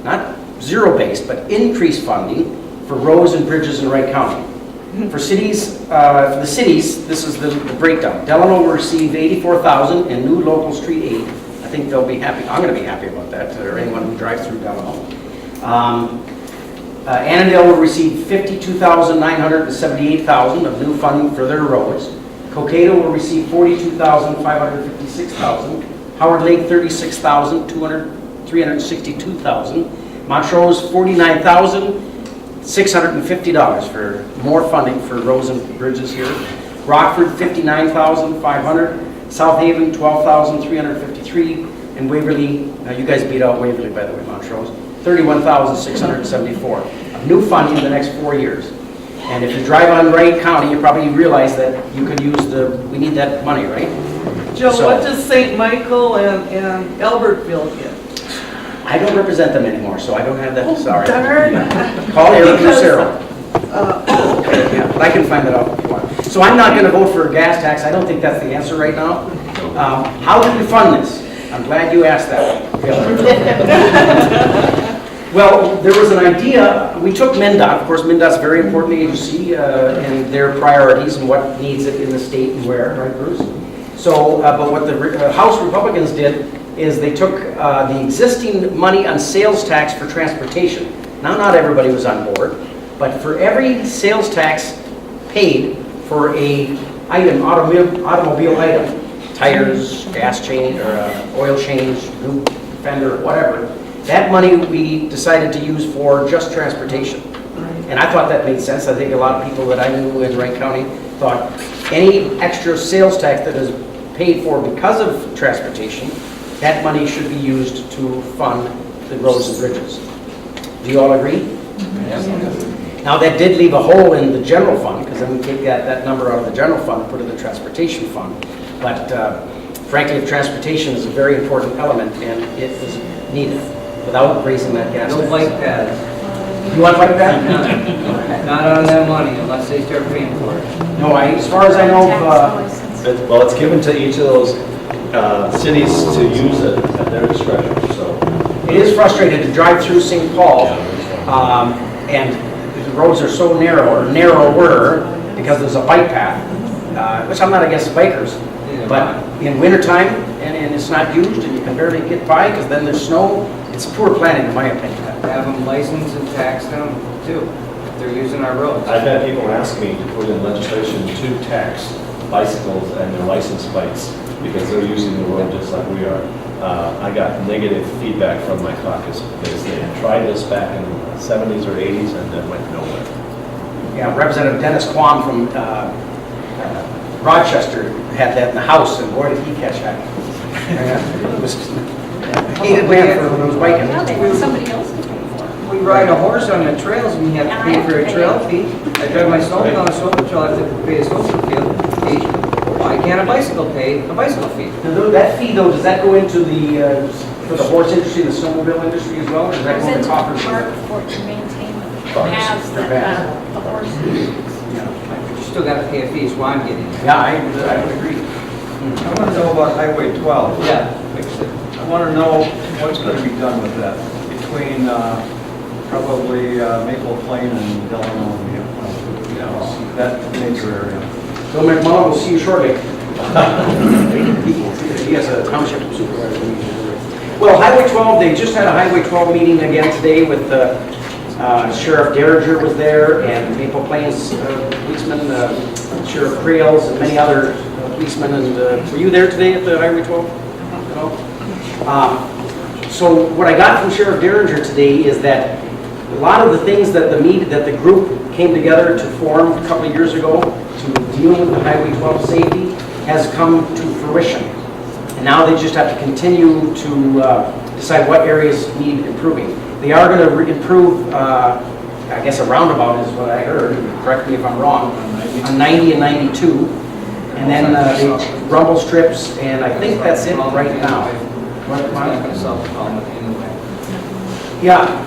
not zero-based, but increased funding for roads and bridges in Wright County. For the cities, this is the breakdown. Delano will receive $84,000 in new local street aid. I think they'll be happy. I'm going to be happy about that, or anyone who drives through Delano. Annandale will receive $52,978,000 of new funding for their roads. Cokato will receive $42,556,000. Howard Lake, $36,362,000. Montrose, $49,650 for more funding for roads and bridges here. Rockford, $59,500. South Haven, $12,353. And Waverly, now you guys beat out Waverly, by the way, Montrose, $31,674. Of new funding in the next 4 years. And if you drive on Wright County, you probably realize that you could use we need that money, right? Joe, So- what does St. Michael and Albertville get? I don't represent them anymore, so I don't have that, sorry. Darn. Call Eric Because- Lucero. Yeah, but I can find that out if you want. So I'm not going to vote for a gas tax. I don't think that's the answer right now. How do we fund this? I'm glad you asked that. Well, there was an idea, we took MnDOT, of course, MnDOT's a very important agency, and their priorities and what needs it in the state and where, right, Bruce? So, but what the House Republicans did is they took the existing money on sales tax for transportation. Now, not everybody was on board, but for every sales tax paid for a item, automobile item, tires, gas change, or oil change, new fender, whatever, that money we decided to use for just transportation. And I thought that made sense. I think a lot of people that I knew in Wright County thought any extra sales tax that is paid for because of transportation, that money should be used to fund the roads and bridges. Do you all agree? Yes. Now, that did leave a hole in the general fund, because then we take that number out of the general fund and put it in the transportation fund. But frankly, transportation is a very important element, and it is needed without raising that gas tax. No bike pads. You want bike pads? Not on that money unless they start paying for it. No, as far as I know, Well, it's given to each of those cities to use it at their discretion, so. it is frustrating to drive through St. Paul, and the roads are so narrow, or narrower, because there's a bike path, which I'm not against bikers, but in wintertime, and it's not used, and you can barely get by, because then there's snow, it's poor planning, in my opinion. Have them licensed and tax them too. They're using our roads. I've had people ask me to put in legislation to tax bicycles and their licensed bikes because they're using the road just like we are. I got negative feedback from my caucus because they tried this back in the 70s or 80s and then went nowhere. Yeah, Representative Dennis Quam from Rochester had that in the House, and boy, did he catch that. It was hated man for those biking. Well, they want somebody else to pay for it. We ride a horse on the trails and we have to pay for a trail fee. I drive my snowmobile on a snowmobile trail, I have to pay a snowmobile fee. Why can't a bicycle pay a bicycle fee? Now, that fee, though, does that go into the, for the horse industry, the snowmobile industry as well, or does that go Goes into into coffers? the park for to maintain the Parks, paths the that the horses use. You still gotta pay a fee, is why I'm getting it. Yeah, I would agree. I want to know about Highway 12. Yeah, fix it. I want to know what's going to be done with that between probably Maple Plain and Delano. That major area. Bill McMullen will see you shortly. He has a township supervisor. Well, Highway 12, they just had a Highway 12 meeting again today with Sheriff Derringer was there, and Maple Plains policeman, Sheriff Creels, and many other policemen. And were you there today at the Highway 12? No? So what I got from Sheriff Derringer today is that a lot of the things that the group came together to form a couple of years ago to deal with the Highway 12 safety has come to fruition. And now they just have to continue to decide what areas need improving. They are going to improve, I guess a roundabout is what I heard, correct me if I'm wrong, on 90 and 92. And then the rumble strips, and I think that's it right now. It's not gonna solve the problem anyway. Yeah.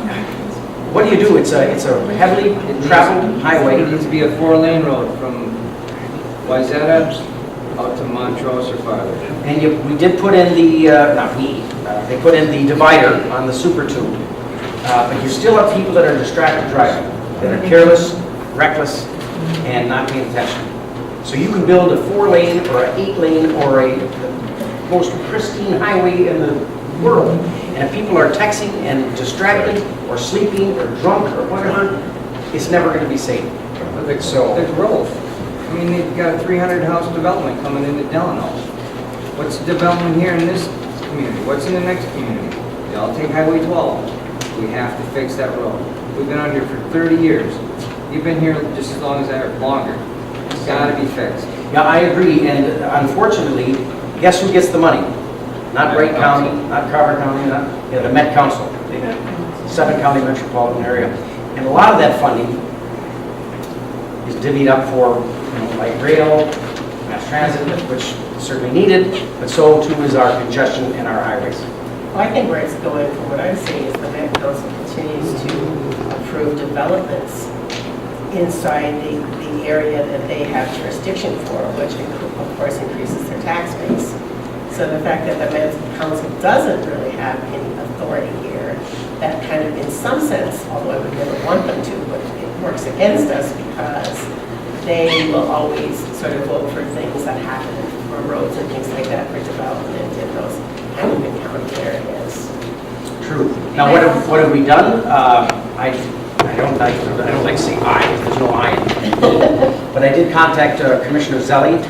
What do you do? It's a heavily traveled highway. It needs to be a 4-lane road from Wayzata out to Montrose or farther. And we did put in the, they put in the divider on the super tube. But you still have people that are distracted driving, that are careless, reckless, and not paying attention. So you can build a 4-lane or an 8-lane or the most pristine highway in the world. And if people are texting and distracted or sleeping or drunk or whatever, it's never going to be safe. So The growth. I mean, they've got a 300-house development coming into Delano. What's the development here in this community? What's in the next community? They all take Highway 12. We have to fix that road. We've been out here for 30 years. You've been here just as long as I have, longer. It's got to be fixed. yeah, I agree. And unfortunately, guess who gets the money? Not Wright County, not Carver County, not the Met Council, the 7-county metropolitan area. And a lot of that funding is divvied up for light rail, mass transit, which is certainly needed, but so too is our congestion and our highways. Well, I think where it's going, from what I'm seeing, is the Met Council continues to approve developments inside the area that they have jurisdiction for, which of course increases their tax base. So the fact that the Met Council doesn't really have any authority here, that kind of, in some sense, although I would never want them to, but it works against us because they will always sort of vote for things that happen, or roads and things like that for development in those Hamilton County areas. True. Now, what have we done? I don't like to say I, because there's no I in it. But I did contact Commissioner Zelli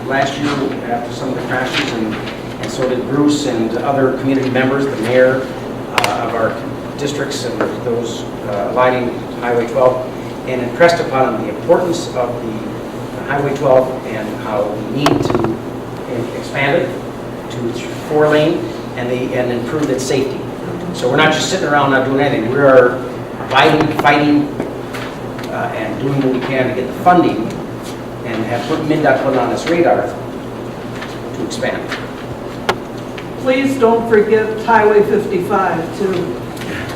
last year after some of the crashes, and so did Bruce and other community members, the mayor of our districts and those lighting Highway 12, and impressed upon them the importance of the Highway 12 and how we need to expand it to 4-lane and improve its safety. So we're not just sitting around not doing anything. We are fighting, and doing what we can to get the funding and have put MnDOT put on its radar to expand. Please don't forget Highway 55 too.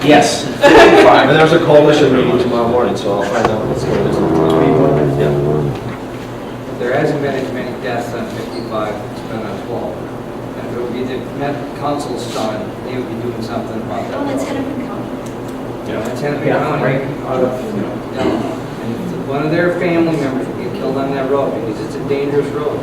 Yes. And there's a coalition meeting tomorrow morning, so I'll find out what's going on. Yeah. There hasn't been as many deaths on 55 as it's been on 12. And if it would be the Met Council's son, they would be doing something about that. Oh, it's Hennepin County. Yeah, it's Hennepin Yeah, County. right out of, And one of their family members would get killed on that road because it's a dangerous road.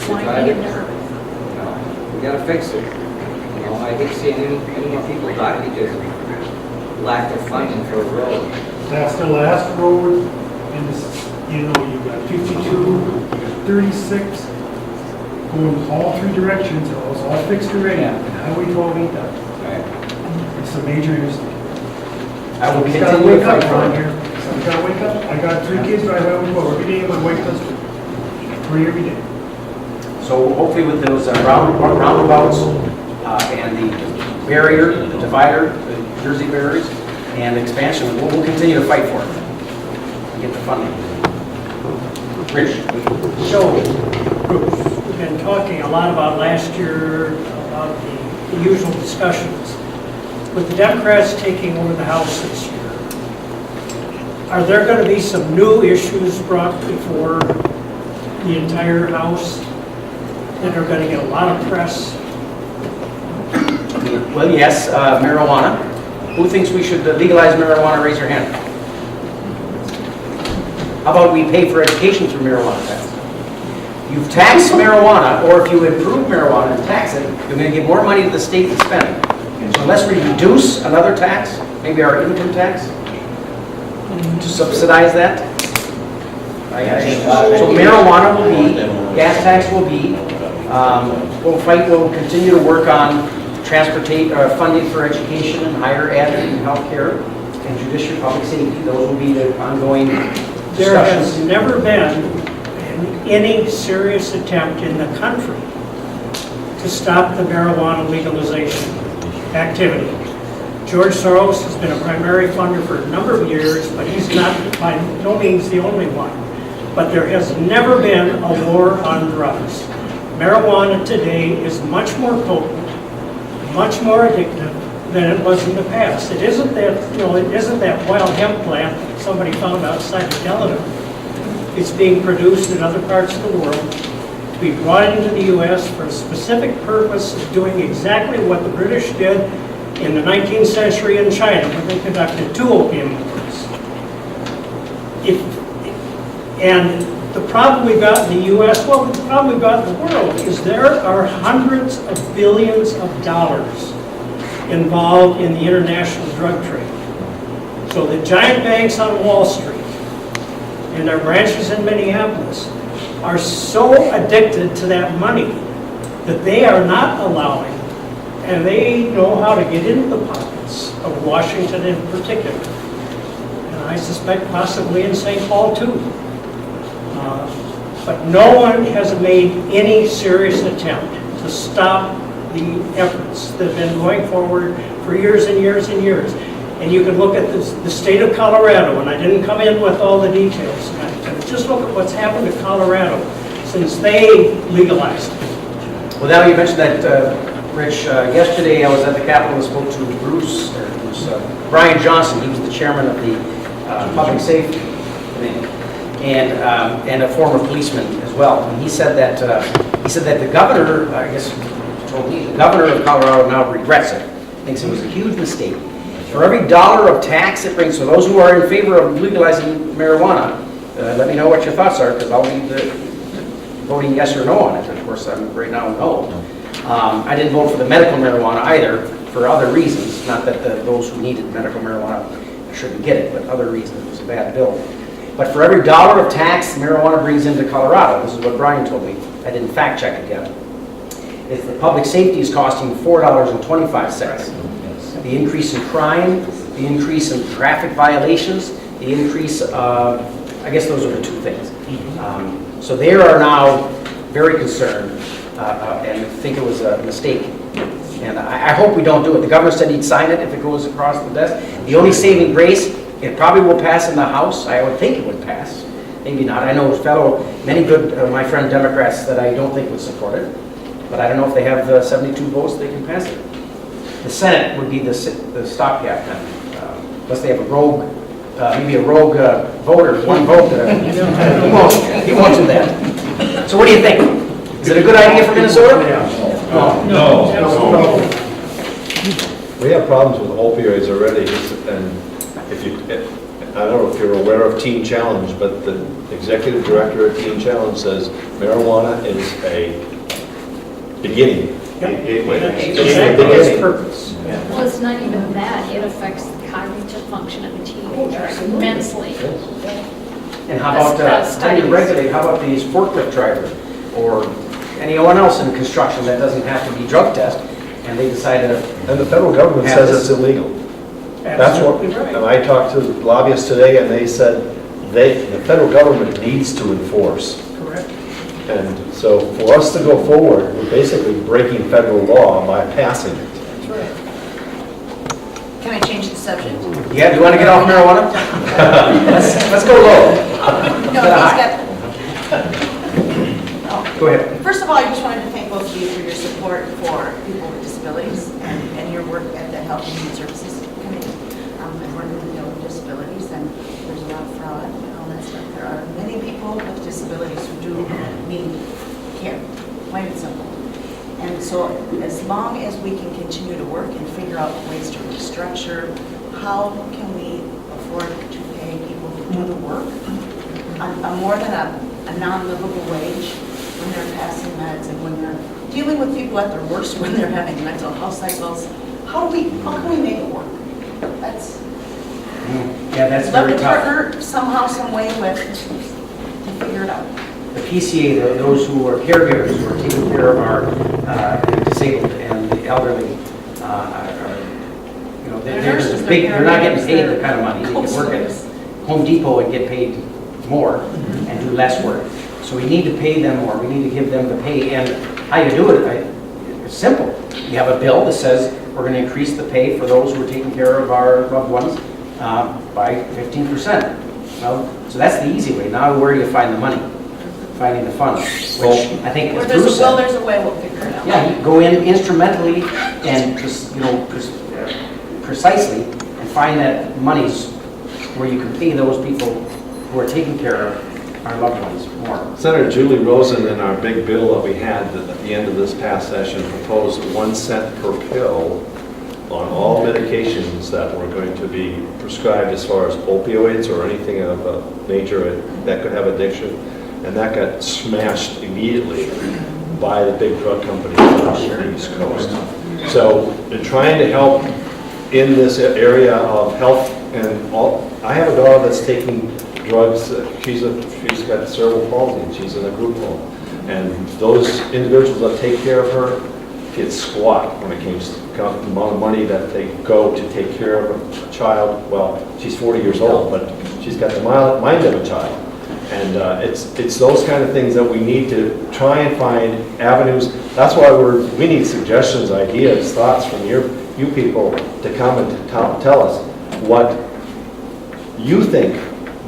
Why Drive do you it. never? You know, we gotta fix it. You know, I hate seeing any more people die because of lack of funding for a road. That's the last road, and this, you know, you've got 52, you've got 36, going all three directions, it was all fixed already, and Highway 12 ain't done. Right. It's a major issue. I will You gotta continue wake to up fight for around it. here. You gotta wake up. I got 3 kids drive Highway 12 every day, my wife does too. 3 every day. So hopefully with those roundabouts and the barrier, the divider, the Jersey barriers, and expansion, we'll continue to fight for it and get the funding. Rich? So, Bruce, we've been talking a lot about last year, about the usual discussions. With the Democrats taking over the House this year, are there going to be some new issues brought before the entire House that are going to get a lot of press? Well, yes, marijuana. Who thinks we should legalize marijuana? Raise your hand. How about we pay for education through marijuana tax? You've taxed marijuana, or if you improve marijuana and tax it, you're going to give more money to the state to spend. So unless we reduce another tax, maybe our income tax, to subsidize that. So marijuana will be, gas tax will be, we'll continue to work on funding for education and higher ed and healthcare and judicial public safety. Those will be the ongoing discussions. There has never been any serious attempt in the country to stop the marijuana legalization activity. George Soros has been a primary funder for a number of years, but he's not by no means the only one. But there has never been a war on drugs. Marijuana today is much more potent, much more addictive than it was in the past. It isn't that, it isn't that wild hemp plant that somebody found outside of Delano. It's being produced in other parts of the world to be brought into the U.S. for a specific purpose of doing exactly what the British did in the 19th century in China when they conducted 2 opium wars. And the problem we've got in the U.S., well, the problem we've got in the world is there are hundreds of billions of dollars involved in the international drug trade. So the giant banks on Wall Street and their branches in Minneapolis are so addicted to that money that they are not allowing, and they know how to get into the pockets of Washington in particular, and I suspect possibly in St. Paul too. But no one has made any serious attempt to stop the efforts that have been going forward for years and years and years. And you can look at the state of Colorado, and I didn't come in with all the details tonight. Just look at what's happened to Colorado since they legalized it. Well, now you mentioned that Rich, yesterday I was at the Capitol and spoke to Brian Johnson. He was the chairman of the Public Safety Committee, and a former policeman as well. And he said that the governor, I guess, told me, the governor of Colorado now regrets it. Thinks it was a huge mistake. For every dollar of tax it brings, so those who are in favor of legalizing marijuana, let me know what your thoughts are, because I'll be voting yes or no on it. Of course, I'm right now no. I didn't vote for the medical marijuana either, for other reasons. Not that those who needed medical marijuana shouldn't get it, but other reasons. It was a bad bill. But for every dollar of tax marijuana brings into Colorado, this is what Brian told me. I didn't fact check again. If the public safety is costing $4.25. The increase in crime, the increase in traffic violations, the increase, I guess those are the two things. So they are now very concerned and think it was a mistake. And I hope we don't do it. The governor said he'd sign it if it goes across the desk. The only saving grace, it probably will pass in the House. I would think it would pass. Maybe not. I know many good, my friend Democrats that I don't think would support it. But I don't know if they have 72 votes, they can pass it. The Senate would be the stopgap then, unless they have a rogue, maybe a rogue voter, one vote. He won't do that. So what do you think? Is it a good idea for Minnesota? No. We have problems with opioids already, and I don't know if you're aware of Teen Challenge, but the executive director of Teen Challenge says marijuana is a beginning. Its purpose. Well, it's not even that, it affects the cognitive function of the teenagers immensely. And how about, how do you regulate, how about these forklift drivers, or anyone else in construction that doesn't have to be drug tested, and they decide to... And the federal government says it's illegal. That's what, and I talked to lobbyists today, and they said the federal government needs to enforce. Correct. And so for us to go forward, we're basically breaking federal law by passing it. That's right. Can I change the subject? Yeah, do you want to get off marijuana? let's go low. No, he's got, Go ahead. first of all, I just wanted to thank both of you for your support for people with disabilities and your work at the Health and Human Services Committee. I'm working with people with disabilities, and there's a lot of fraud and all that stuff. There are many people with disabilities who do need care, plain and simple. And so as long as we can continue to work and figure out ways to restructure, how can we afford to pay people who do the work a more than a non-livable wage when they're passing meds and when they're dealing with people at their worst, when they're having mental health cycles. How can we make it work? That's That's very tough. tough. Partner somehow, some way with to figure it out. The PCA, those who are caregivers who are taking care of our disabled and the elderly, they're not getting paid the kind of money. They can work at Home Depot and get paid more and do less work. So we need to pay them more. We need to give them the pay. And how you do it, it's simple. You have a bill that says we're going to increase the pay for those who are taking care of our loved ones by 15%. Well, so that's the easy way. Now where do you find the money? Finding the funds, which I think Where is there's Bruce a will, said. there's a way, we'll figure it out. Yeah, you go in instrumentally and precisely and find that monies where you can pay those people who are taking care of our loved ones more. Senator Julie Rosen, in our big bill that we had at the end of this past session, proposed 1 cent per pill on all medications that were going to be prescribed as far as opioids or anything of a nature that could have addiction. And that got smashed immediately by the big drug companies on the East Coast. So they're trying to help in this area of health and all. I have a daughter that's taking drugs. She's got cerebral palsy and she's in a group home. And those individuals that take care of her get squat when it comes to the amount of money that they go to take care of a child. Well, she's 40 years old, but she's got the mind of a child. And it's those kind of things that we need to try and find avenues. That's why we need suggestions, ideas, thoughts from you people to come and to tell us what you think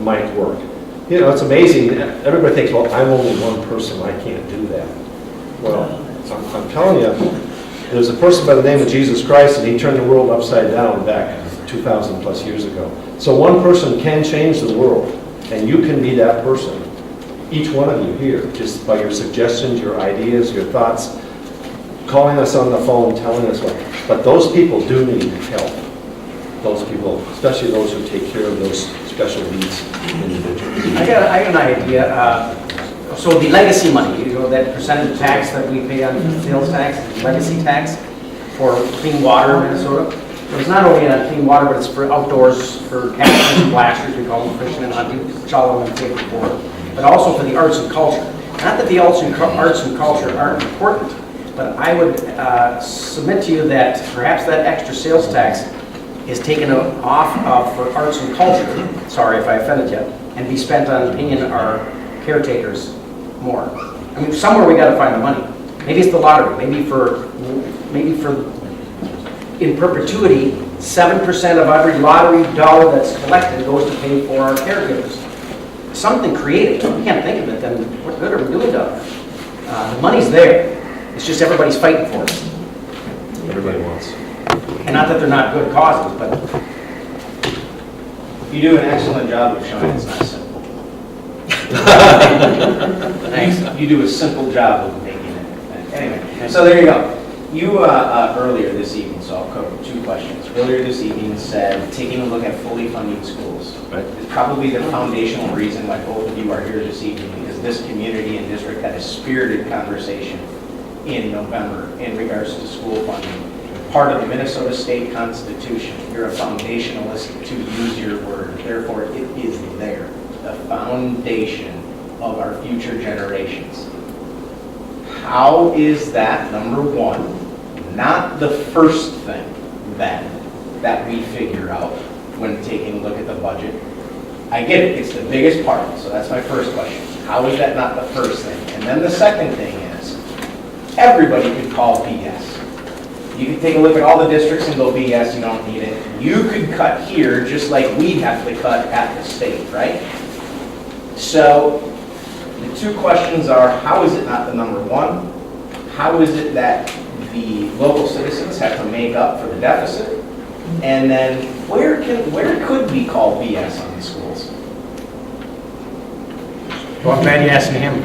might work. You know, it's amazing. Everybody thinks, well, I'm only one person. I can't do that. Well, I'm telling you, There's a person by the name of Jesus Christ, and he turned the world upside down back 2,000 plus years ago. So one person can change the world, and you can be that person. Each one of you here, just by your suggestions, your ideas, your thoughts, calling us on the phone, telling us what. But those people do need help. Those people, especially those who take care of those special needs individuals. I got an idea. So the legacy money, that percentage tax that we pay on sales tax, legacy tax for clean water in Minnesota. So it's not only on clean water, but it's for outdoors, for casters and blasters, we call them fishing and hunting, which all of them take for, but also for the arts and culture. Not that the arts and culture aren't important, but I would submit to you that perhaps that extra sales tax is taken off for arts and culture, sorry if I offended you, and be spent on paying our caretakers more. I mean, somewhere we got to find the money. Maybe it's the lottery. Maybe for in perpetuity, 7% of every lottery dollar that's collected goes to pay for our caregivers. Something creative. If we can't think of it, then what good are we doing down there? The money's there. It's just everybody's fighting for it. Everybody wants. And not that they're not good causes, but You do an excellent job of showing it's not simple. Thanks. You do a simple job of making it. Anyway, so there you go. You, earlier this evening, so I'll cover 2 questions. Earlier this evening said, taking a look at fully funding schools. Right. Is probably the foundational reason why both of you are here this evening, because this community and district had a spirited conversation in November in regards to school funding. Part of the Minnesota State Constitution. You're a foundationalist, to use your word. Therefore, it is there, the foundation of our future generations. How is that, number one, not the first thing then that we figure out when taking a look at the budget? I get it, it's the biggest part, so that's my first question. How is that not the first thing? And then the second thing is, everybody could call BS. You can take a look at all the districts and go, BS, you don't need it. You could cut here just like we have to cut at the state, right? So the 2 questions are, how is it not the number one? How is it that the local citizens have to make up for the deficit? And then where could we call BS on the schools? well, I'm glad you asked me him.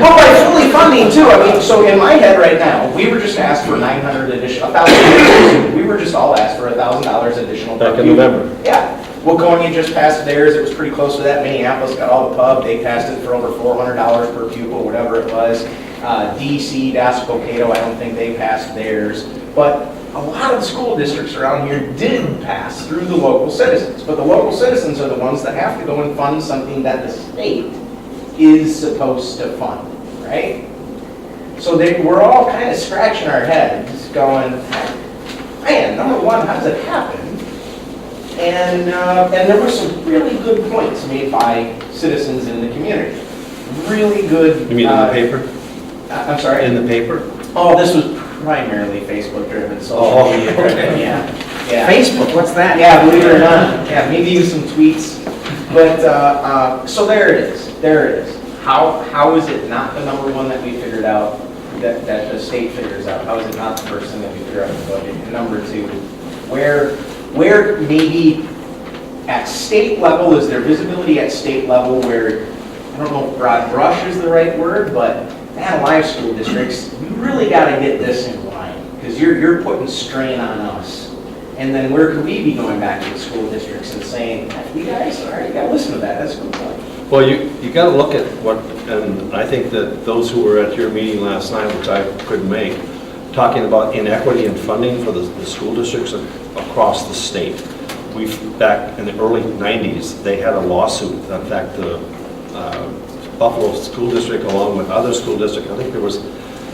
Well, by fully funding too, I mean, so in my head right now, we were just asked for 900 additional, $1,000. We were just all asked for $1,000 additional. Back in November. Yeah. Waconia just passed theirs, it was pretty close to that. Minneapolis got all the pub, they passed it for over $400 per pupil, whatever it was. DC, Dassel-Cokato, I don't think they passed theirs. But a lot of the school districts around here did pass through the local citizens. But the local citizens are the ones that have to go and fund something that the state is supposed to fund, right? So we're all kind of scratching our heads going, man, number one, how does it happen? And there were some really good points made by citizens in the community. Really good. You mean in the paper? I'm sorry? In the paper? Oh, this was primarily Facebook driven, social media driven, yeah. Facebook, what's that? Yeah, believe it or not. Yeah, maybe even some tweets. But, so there it is. There it is. How is it not the number one that we figured out, that the state figures out? How is it not the first thing that we figure out in the budget? And number 2, where maybe at state level, is there visibility at state level where, I don't know if broad brush is the right word, but man, live school districts, you really got to get this in line, because you're putting strain on us. And then where could we be going back to the school districts and saying, you guys, all right, you got to listen to that, that's a good point. Well, you got to look at what, and I think that those who were at your meeting last night, which I couldn't make, talking about inequity in funding for the school districts across the state. Back in the early 90s, they had a lawsuit. In fact, the Buffalo School District, along with other school districts, I think there was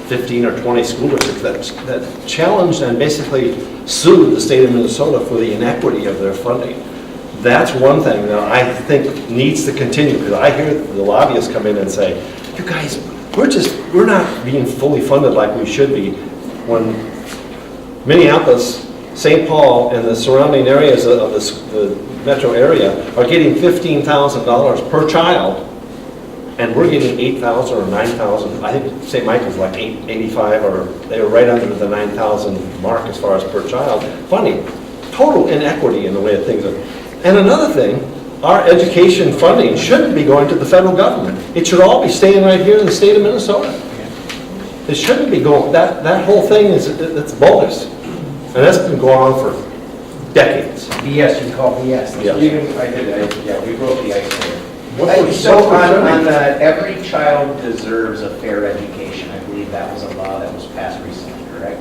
15 or 20 school districts that challenged and basically sued the state of Minnesota for the inequity of their funding. That's one thing that I think needs to continue, because I hear the lobbyists come in and say, you guys, we're not being fully funded like we should be, when Minneapolis, St. Paul, and the surrounding areas of the metro area are getting $15,000 per child and we're getting 8,000 or 9,000, I think St. Michael's like 885, or they were right under the 9,000 mark as far as per child funding. Total inequity in the way that things are. And another thing, our education funding shouldn't be going to the federal government. It should all be staying right here in the state of Minnesota. It shouldn't be going, that whole thing it's bogus. And that's been going on for decades. BS, you call BS. Yeah, we broke the ice there. What So on every child deserves a fair education, I believe that was a law that was passed recently, correct?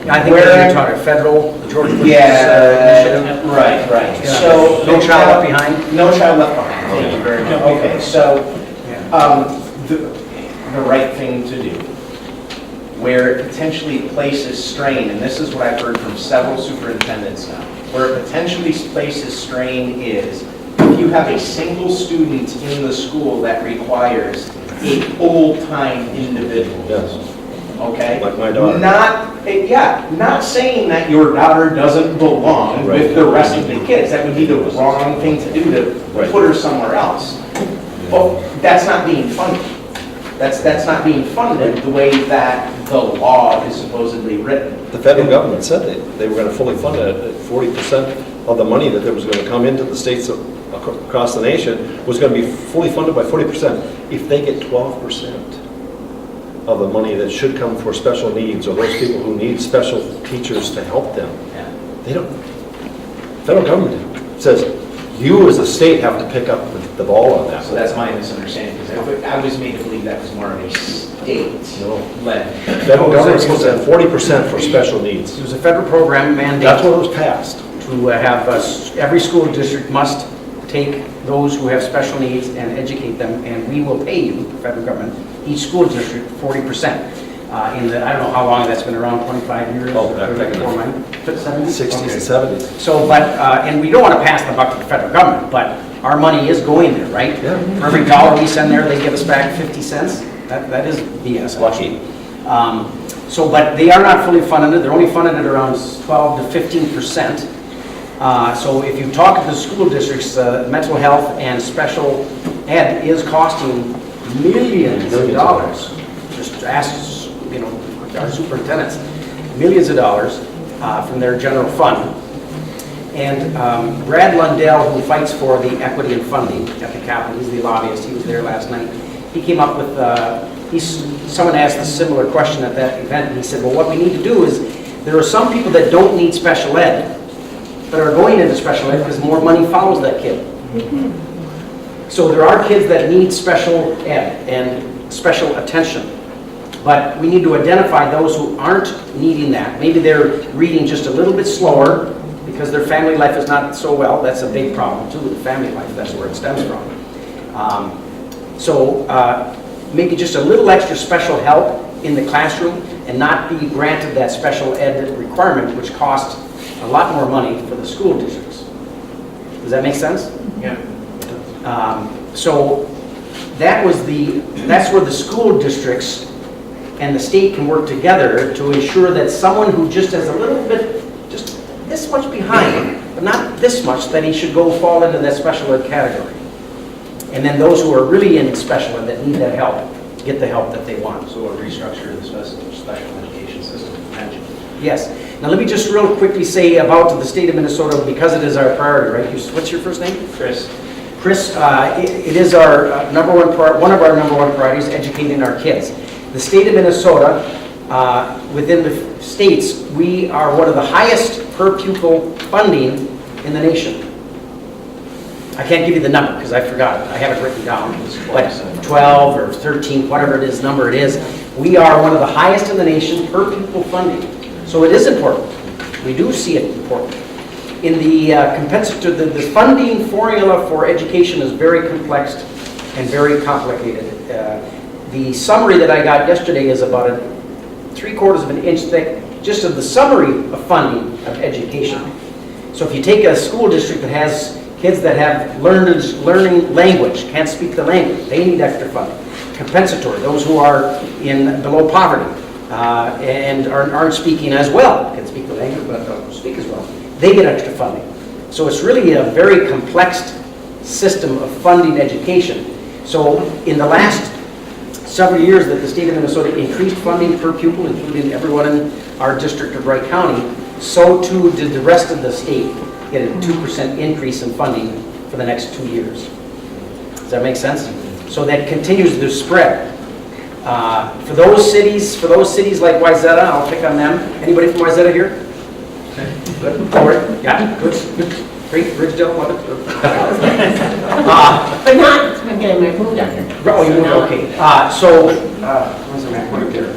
I think that you're talking federal, the Georgia Bush initiative. Right. Yeah. So No Child Left Behind? No child left behind, thank you very much. Okay, so the right thing to do, where it potentially places strain, and this is what I've heard from several superintendents now, where it potentially places strain is if you have a single student in the school that requires a full-time individual. Yes. Okay? Like my daughter. Not saying that your daughter doesn't belong with the rest of the kids. That would be the wrong thing to do to put her somewhere else. Well, that's not being funded. That's not being funded the way that the law is supposedly written. The federal government said they were going to fully fund it. 40% of the money that was going to come into the states across the nation was going to be fully funded by 40%. If they get 12% of the money that should come for special needs, or those people who need special teachers to help them, they don't. Federal government says you as a state have to pick up the ball on that. So that's my misunderstanding, because I was made to believe that was more of a state-led. Federal government is supposed to have 40% for special needs. It was a federal program mandate. That's what was passed. To have, every school district must take those who have special needs and educate them, and we will pay you, the federal government, each school district 40%. I don't know how long that's been around, 25 years? Oh, or 70s? 60s and 70s. So, and we don't want to pass the buck to the federal government, but our money is going there, right? Yeah. For every dollar we send there, they give us back 50 cents. That is BS. Lucky. But they are not fully funded. They're only funded at around 12 to 15%. So if you talk to the school districts, mental health and special ed is costing millions of dollars. Just ask, our superintendents, millions of dollars from their general fund. And Brad Lundell, who fights for the equity and funding at the Capitol, he's the lobbyist, he was there last night. He came up with, someone asked a similar question at that event, and he said, well, what we need to do is, there are some people that don't need special ed, that are going into special ed because more money follows that kid. So there are kids that need special ed and special attention. But we need to identify those who aren't needing that. Maybe they're reading just a little bit slower because their family life is not so well. That's a big problem too, the family life. That's where it stems from. Maybe just a little extra special help in the classroom and not be granted that special ed requirement, which costs a lot more money for the school districts. Does that make sense? Yeah. So that's where the school districts and the state can work together to ensure that someone who just has a little bit, just this much behind, but not this much, that he should fall into that special ed category. And then those who are really in special ed that need that help, get the help that they want. So a restructure of the special education system potentially. Yes. Now let me just real quickly say about the state of Minnesota, because it is our priority, right? What's your first name? Chris. Chris, it is our one of our number one priorities, educating our kids. The state of Minnesota, within the states, we are one of the highest per pupil funding in the nation. I can't give you the number because I forgot it. I have it written down. But 12 or 13, whatever it is, number it is, we are one of the highest in the nation per pupil funding. So it is important. We do see it important. In the the funding formula for education is very complex and very complicated. The summary that I got yesterday is about 3/4 of an inch thick, just of the summary of funding of education. So if you take a school district that has kids that have learning language, can't speak the language, they need extra funding. Compensatory, those who are in below poverty and aren't speaking as well, can speak the language but don't speak as well, they get extra funding. So it's really a very complex system of funding education. So in the last several years that the state of Minnesota increased funding per pupil, including everyone in our district of Wright County, so too did the rest of the state get a 2% increase in funding for the next 2 years. Does that make sense? So that continues to spread. For those cities like Wayzata, I'll pick on them. Anybody from Wayzata here? Good. All right. Yeah. Good. Great. Ridgedale. Love it. But not, again, I moved out here. Oh, you moved. Okay. What's the map right there?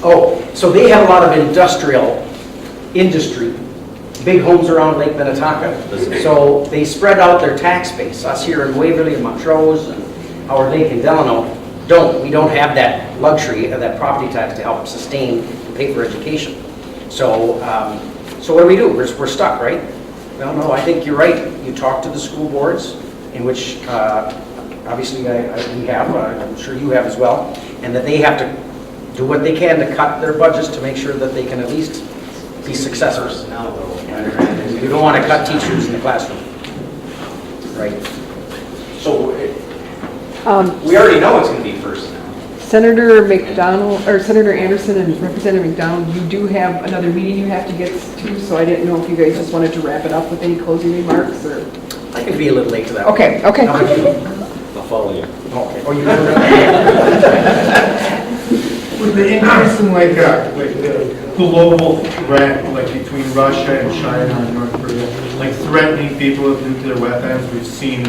Oh, so they have a lot of industry, big homes around Lake Minnetonka. So they spread out their tax base. Us here in Waverly and Montrose and Howard Lake and Delano we don't have that luxury of that property tax to help sustain and pay for education. So what do we do? We're stuck, right? Well, no, I think you're right. You talk to the school boards, in which obviously we have, I'm sure you have as well, and that they have to do what they can to cut their budgets to make sure that they can at least be successful. You don't want to cut teachers in the classroom, right? So we already know it's going to be personnel. Senator McDonald, or Senator Anderson and Representative McDonald, you do have another meeting you have to get to, so I didn't know if you guys just wanted to wrap it up with any closing remarks, or? I could be a little late to that. Okay. How about you? I'll follow you. Okay. Oh, you With the increase in like the global threat, like between Russia and China and North Korea, like threatening people with nuclear weapons, we've seen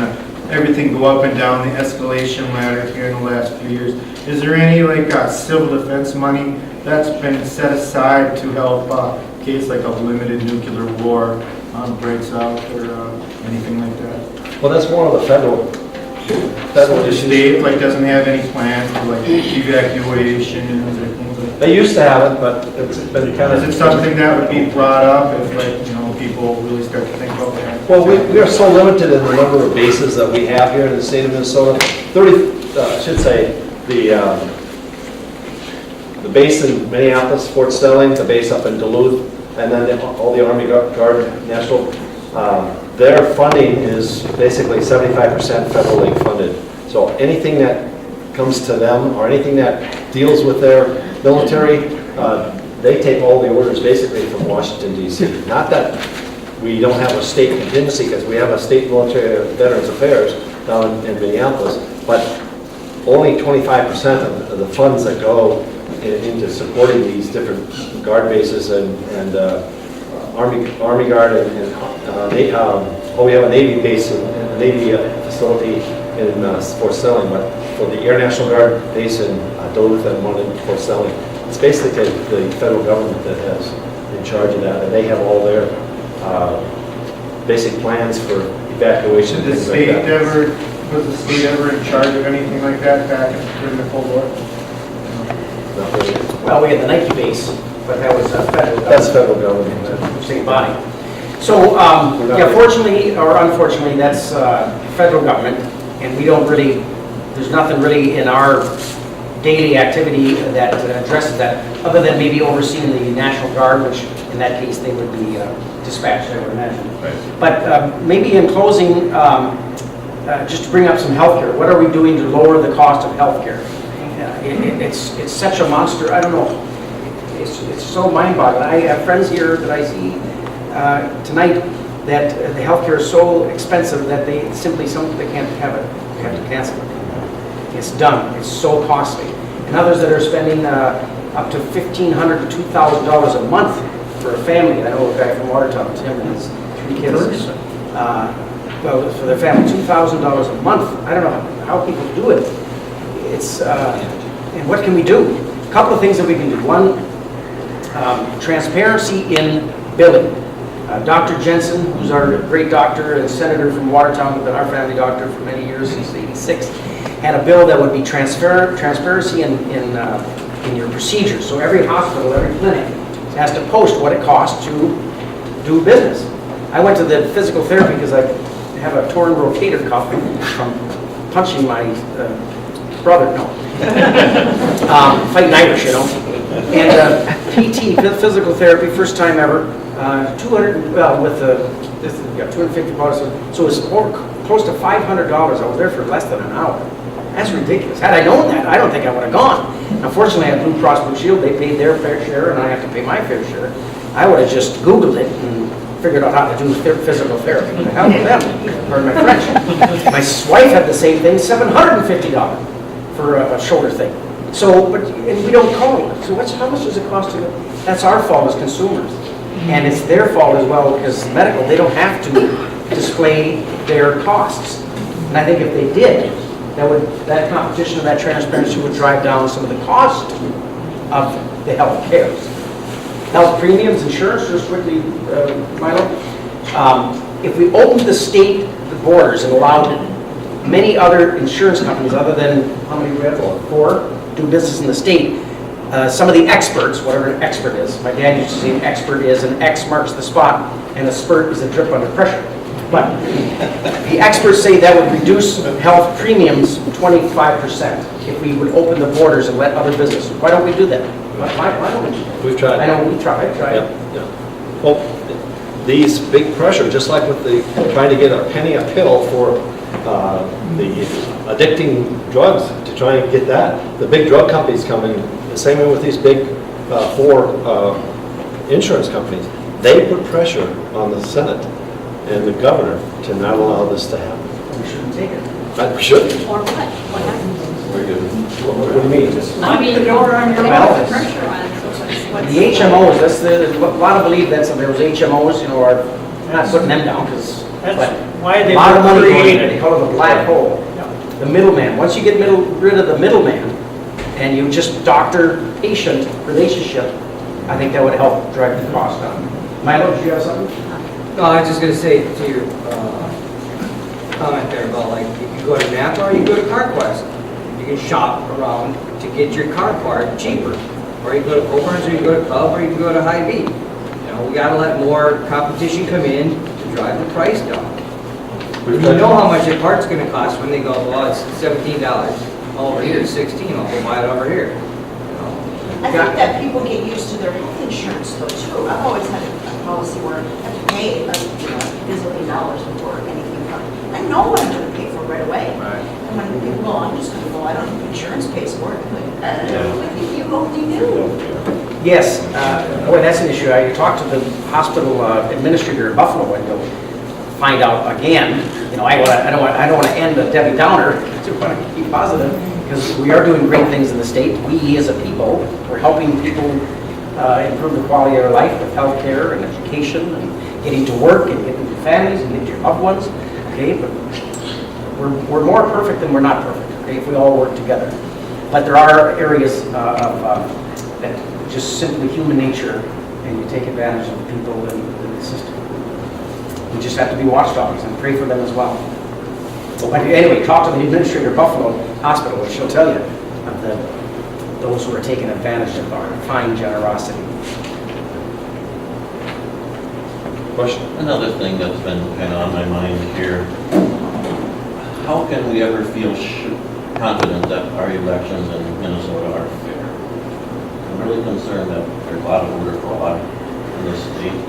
everything go up and down the escalation ladder here in the last few years. Is there any like civil defense money that's been set aside to help in case like a limited nuclear war breaks out or anything like that? Well, that's more of the federal The state like doesn't have any plans for like evacuations or things like that? They used to have it, but it's been kind of... Is it something that would be brought up if like, people really start to think about that? Well, we are so limited in the number of bases that we have here in the state of Minnesota. I should say, the base in Minneapolis, Fort Stelling, the base up in Duluth, and then all the Army Guard National, their funding is basically 75% federally funded. So anything that comes to them or anything that deals with their military, they take all the orders basically from Washington, D.C. Not that we don't have a state contingency, because we have a state military veterans affairs down in Minneapolis, but only 25% of the funds that go into supporting these different guard bases and Army Guard and we have a Navy base and a Navy facility in Fort Stelling, but for the Air National Guard base in Duluth and one in Fort Stelling, it's basically the federal government that has in charge of that, and they have all their basic plans for evacuation. Was the state ever in charge of anything like that back during the Cold War? Well, we had the Nike base, but that was federal government. That's federal government. State body. So, yeah, fortunately or unfortunately, that's federal government, and we don't really, there's nothing really in our daily activity that addresses that, other than maybe overseeing the National Guard, which in that case they would be dispatched, I would imagine. Right. But maybe in closing, just to bring up some healthcare, what are we doing to lower the cost of healthcare? It's such a monster, I don't know. It's so mind-boggling. I have friends here that I see tonight that the healthcare is so expensive that they can't have it. They have to cancel it. It's done. It's so costly. And others that are spending up to $1,500 to $2,000 a month for a family. I know a guy from Watertown, Tim, and his 3 kids. Well, for their family, $2,000 a month. I don't know how people do it. It's and what can we do? A couple of things that we can do. One, transparency in billing. Dr. Jensen, who's our great doctor and senator from Watertown, who's been our family doctor for many years, since '86, had a bill that would be transparency in your procedures. So every hospital, every clinic has to post what it costs to do business. I went to the physical therapy because I have a torn rotator cuff from punching my brother, fighting Irish, And PT, physical therapy, first time ever, $250. So it's close to $500. I was there for less than an hour. That's ridiculous. Had I known that, I don't think I would have gone. Unfortunately, at Blue Cross Blue Shield, they paid their fair share, and I have to pay my fair share. I would have just Googled it and figured out how to do physical therapy. The hell with them, pardon my French. My wife had the same thing, $750 for a shoulder thing. So, and we don't call it. So how much does it cost to, that's our fault as consumers. And it's their fault as well, because medical, they don't have to display their costs. And I think if they did, that competition and that transparency would drive down some of the cost of the health care. Health premiums, insurance, just quickly, Milo. If we opened the state borders and allowed many other insurance companies, other than, how many we have, 4, do business in the state, some of the experts, whatever an expert is, my dad used to say an expert is an X marks the spot and a spurt is a drip under pressure. But the experts say that would reduce health premiums 25% if we would open the borders and let other business. Why don't we do that? Why don't we do that? We've tried. I know we tried. Yeah. Well, these big pressure, just like with the trying to get a penny a pill for the addicting drugs to try and get that. The big drug companies come in, the same way with these big 4 insurance companies. They put pressure on the Senate and the governor to not allow this to happen. We shouldn't take it. We should. Or what? What happens? Very good. What do you mean? I mean, you're under Well, pressure on, so what's... The HMOs, a lot of believe that some of those HMOs, you know, are, I'm not putting them down, because That's why they a lot of were money going in created. there. They call it the black hole. The middleman. Once you get rid of the middleman and you just doctor-patient relationship, I think that would help drive the cost down. Milo, do you have something? No, I was just gonna say to your comment there about like, you can go to Napa or you can go to CarQuest. You can shop around to get your car part cheaper. Or you can go to Copart's, or you can go to Cub, or you can go to Hy-Vee. You know, we gotta let more competition come in to drive the price down. You know how much a part's gonna cost when they go, well, it's $17. Over here, it's 16, I'll go buy it over here. I think that people get used to their health insurance though too. I've always had a policy where I have to pay like, $1 dollars before anything comes. I know what I'm gonna pay for right away. And when people go, I'm just gonna go, I don't think insurance pays for it. I'm like, I think you only do. Yes. Boy, that's an issue. I talked to the hospital administrator in Buffalo and go find out again. You know, I don't want to end a Debbie Downer. I want to keep positive, because we are doing great things in the state. We as a people, we're helping people improve the quality of their life with health care and education and getting to work and getting to families and getting to your loved ones. Okay, but we're more perfect than we're not perfect. Okay, if we all work together. But there are areas of that just simply human nature, and you take advantage of people in the system. We just have to be watchdogs and pray for them as well. But anyway, talk to the administrator of Buffalo Hospital, and she'll tell you of those who are taking advantage of our fine generosity. Question? Another thing that's been kind of on my mind here, how can we ever feel confident that our elections in Minnesota are fair? I'm really concerned that there's a lot of voter fraud in this state,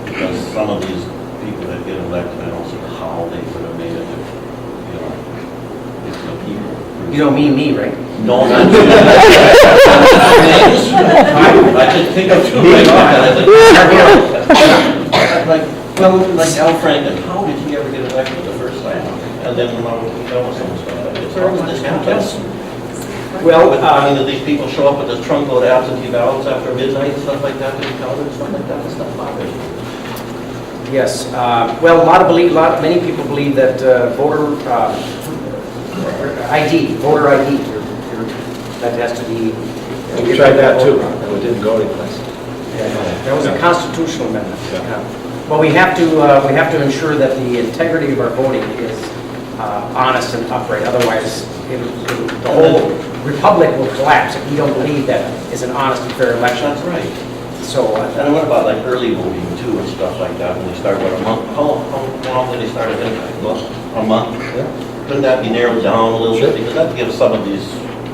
because some of these people that get elected, I don't see how they could have made it if, if the people. You don't mean me, right? No, not you. I just think of two right off, and I think, like Al Franken, how did he ever get elected the first time? And then when I was some stuff, how did this happen? Well, I mean, did these people show up with this trunk load of absentee ballots after midnight and stuff like that to be counted and stuff like that? It's not bothering me. Yes. Well, many people believe that voter ID, that has to be. We tried that too, and it didn't go anyplace. That was a constitutional amendment. Yeah. Well, we have to ensure that the integrity of our voting is honest and upright. Otherwise, the whole republic will collapse if we don't believe that is an honest and fair election. That's right. So, and what about like early voting too and stuff like that? When they start what, a month? How long did they start it? A month? Yeah. Couldn't that be narrowed down a little bit? Because that gives some of these.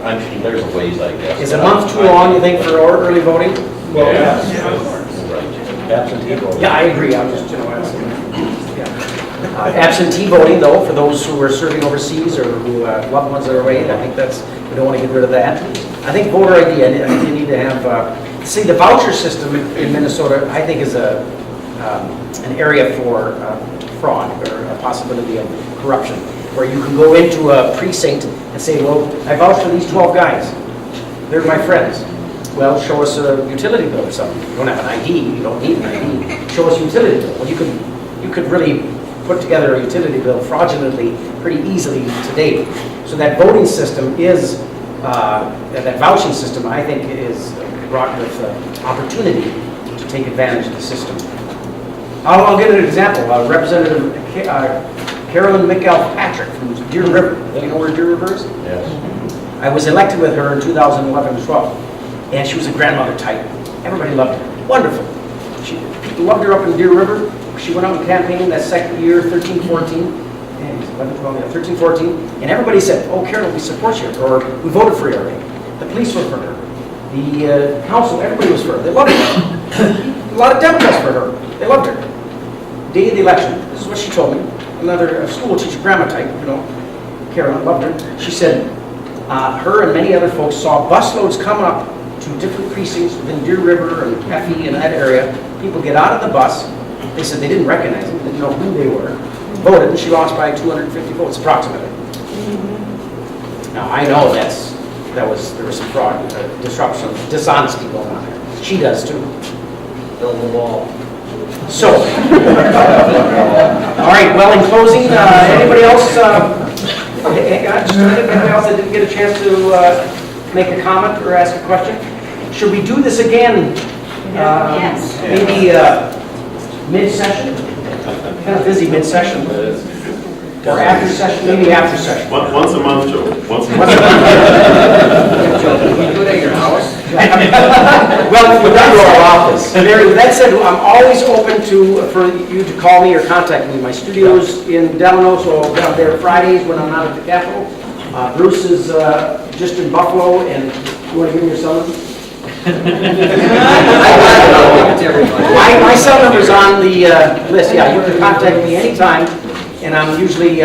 I'm sure there's ways, I guess. Is a month too long, you think, for early voting? Well, yeah. Right. Absentee voting. Yeah, I agree. I'm just, asking. Yeah. Absentee voting, though, for those who are serving overseas or who loved ones that are away, I think we don't want to get rid of that. I think voter ID, I think you need to have, see, the voucher system in Minnesota, I think is an area for fraud or a possibility of corruption, where you can go into a precinct and say, well, I vouch for these 12 guys. They're my friends. Well, show us a utility bill or something. You don't have an ID, you don't need an ID. Show us a utility bill. Well, you could really put together a utility bill fraudulently pretty easily today. So that voting system is, that vouching system, I think, is brought with opportunity to take advantage of the system. I'll give an example. Representative Carolyn McElpatrick from Deer River. Do you know where Deer River is? Yes. I was elected with her in 2011-12, and she was a grandmother type. Everybody loved her. Wonderful. People loved her up in Deer River. She went out and campaigned that second year, 13-14, and 13-14, and everybody said, oh, Carol, we support you, or we voted for you already. The police were for her. The council, everybody was for her. They loved her. A lot of Democrats for her. They loved her. Day of the election, this is what she told me. Another school teacher, grandma type, Carolyn loved her. She said her and many other folks saw busloads coming up to different precincts within Deer River and Effie and that area. People get out of the bus. They said they didn't recognize them, didn't know who they were. Voted, and she lost by 250 votes, approximately. Now, I know there was some fraud, disruption, dishonesty going on there. She does too. Build the wall. So, all right, well, in closing, anybody else, anybody else that didn't get a chance to make a comment or ask a question? Should we do this again? Yes. Maybe mid-session? Kind of busy mid-session. Or after session, maybe after session. Once a month, Joe. Once a Once month. a month. Can you do it at your house? Well, we're done to our office. Mary, with that said, I'm always open for you to call me or contact me. My studio's in Delano, so I'll be out there Fridays when I'm not at the Capitol. Bruce is just in Buffalo, and you want to give me your cell number? My cell number's on the list. Yeah, you can contact me anytime, and I'm usually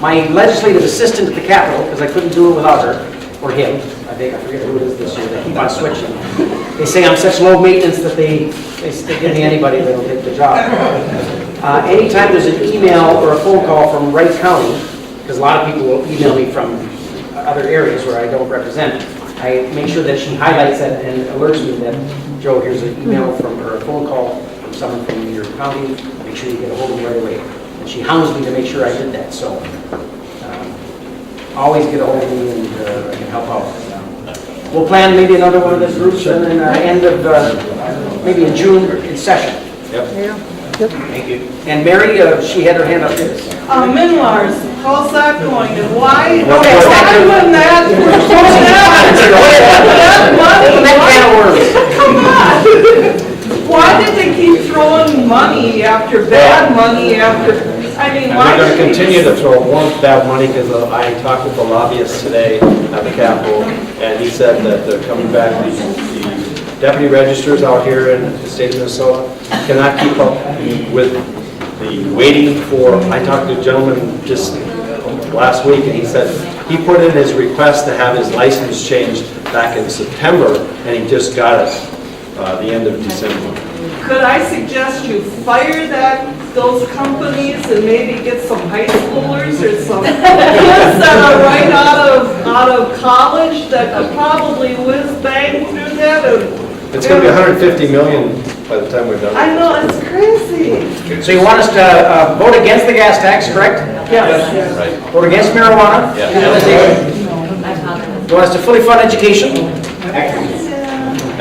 my legislative assistant at the Capitol, because I couldn't do it without her, or him. I forget who it is this year. They keep on switching. They say I'm such low maintenance that they give me anybody that'll take the job. Anytime there's an email or a phone call from Wright County, because a lot of people will email me from other areas where I don't represent, I make sure that she highlights that and alerts me that, Joe, here's an email from or a phone call from someone from your county. Make sure you get a hold of them right away. And she hounds me to make sure I did that. So always get a hold of me, and I can help out. We'll plan maybe another one of those groups, and then end of maybe in June in session. Yep. Thank you. And Mary, she had her hand up here. Minlars, how's that going, and why Okay, when that money, come on, why did they keep throwing money after bad money after, I mean, And why they're going to should we continue to throw more bad money, because I talked with the lobbyist today at the Capitol, and he said that they're coming back, the deputy registers out here in the state of Minnesota cannot keep up with the waiting for, I talked to a gentleman just last week, and he said he put in his request to have his license changed back in September, and he just got it the end of December. Could I suggest you fire those companies and maybe get some high schoolers or some kids that are right out of college that could probably whiz bang through that? It's going to be $150 million by the time we're done. I know, it's crazy. So you want us to vote against the gas tax, correct? Yes. Right. Vote against marijuana? Yeah. You want us to fully fund education?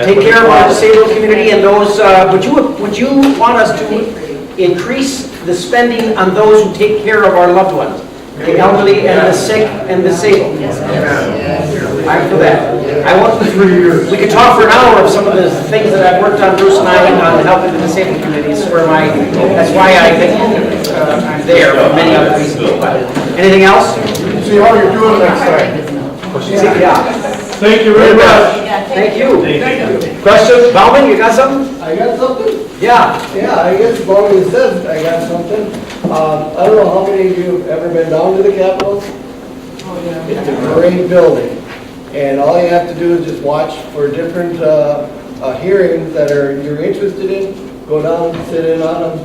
Take care of our disabled community and those, would you want us to increase the spending on those who take care of our loved ones? The elderly and the sick and disabled? I'm for that. I want, we could talk for an hour of some of the things that I've worked on, Bruce and I, on helping the disabled communities, that's why I think I'm there for many other reasons. Anything else? See how you're doing next time. Yeah. Thank you very much. Thank you. Question? Bauman, you got something? I got something? Yeah. Yeah, I guess Bobby said I got something. I don't know how many of you have ever been down to the Capitol. It's a great building, and all you have to do is just watch for different hearings that you're interested in, go down, sit in on them.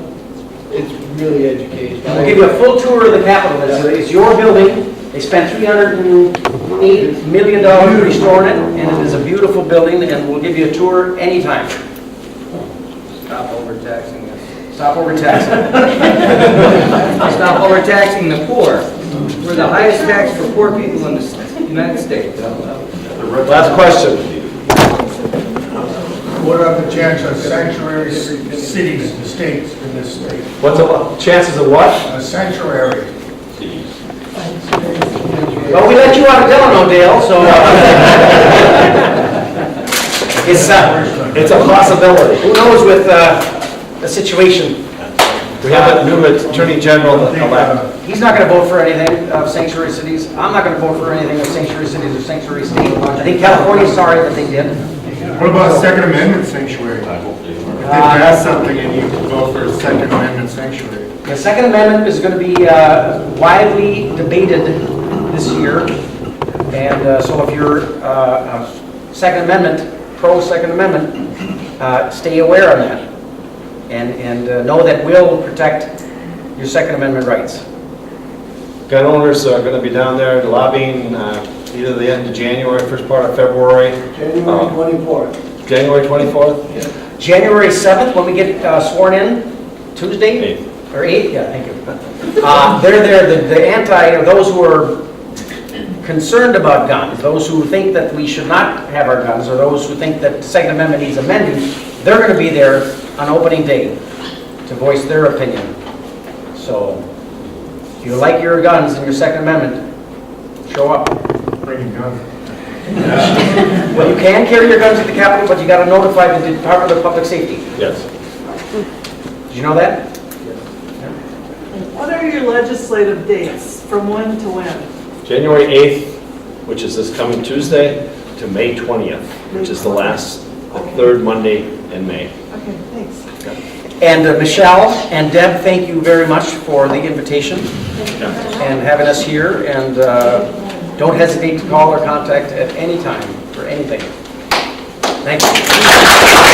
It's really educational. We'll give you a full tour of the Capitol. It's your building. They spent $308 million restoring it, and it is a beautiful building, and we'll give you a tour anytime. Stop overtaxing us. Stop overtaxing. Stop overtaxing the poor. We're the highest tax for poor people in the United States. Last question. What are the chances of sanctuary cities and states in this state? What's the chances of what? A sanctuary. Well, we let you out of Delano, Dale, so It's a possibility. who knows with the situation. We have a new Attorney General elect. He's not going to vote for anything of sanctuary cities. I'm not going to vote for anything of sanctuary cities or sanctuary state. I think California's sorry that they did. What about Second Amendment sanctuary? If they pass something and you go for a Second Amendment sanctuary. The Second Amendment is going to be widely debated this year. And so if you're Second Amendment, pro-Second Amendment, stay aware of that. And know that we'll protect your Second Amendment rights. Gun owners are going to be down there lobbying either the end of January, first part of February. January 24th. January 24th? January 7th, when we get sworn in, Tuesday? 8th. Or 8th, yeah, thank you. They're there, the anti, or those who are concerned about guns, those who think that we should not have our guns, or those who think that the Second Amendment needs amending, they're going to be there on opening day to voice their opinion. So, if you like your guns and your Second Amendment, show up. Bring your gun. Well, you can carry your guns at the Capitol, but you got to notify the Department of Public Safety. Yes. Did you know that? What are your legislative dates, from when to when? January 8th, which is this coming Tuesday, to May 20th, which is the last, the third Monday in May. Okay, thanks. And Michelle and Deb, thank you very much for the invitation and having us here. And don't hesitate to call or contact at any time for anything. Thank you.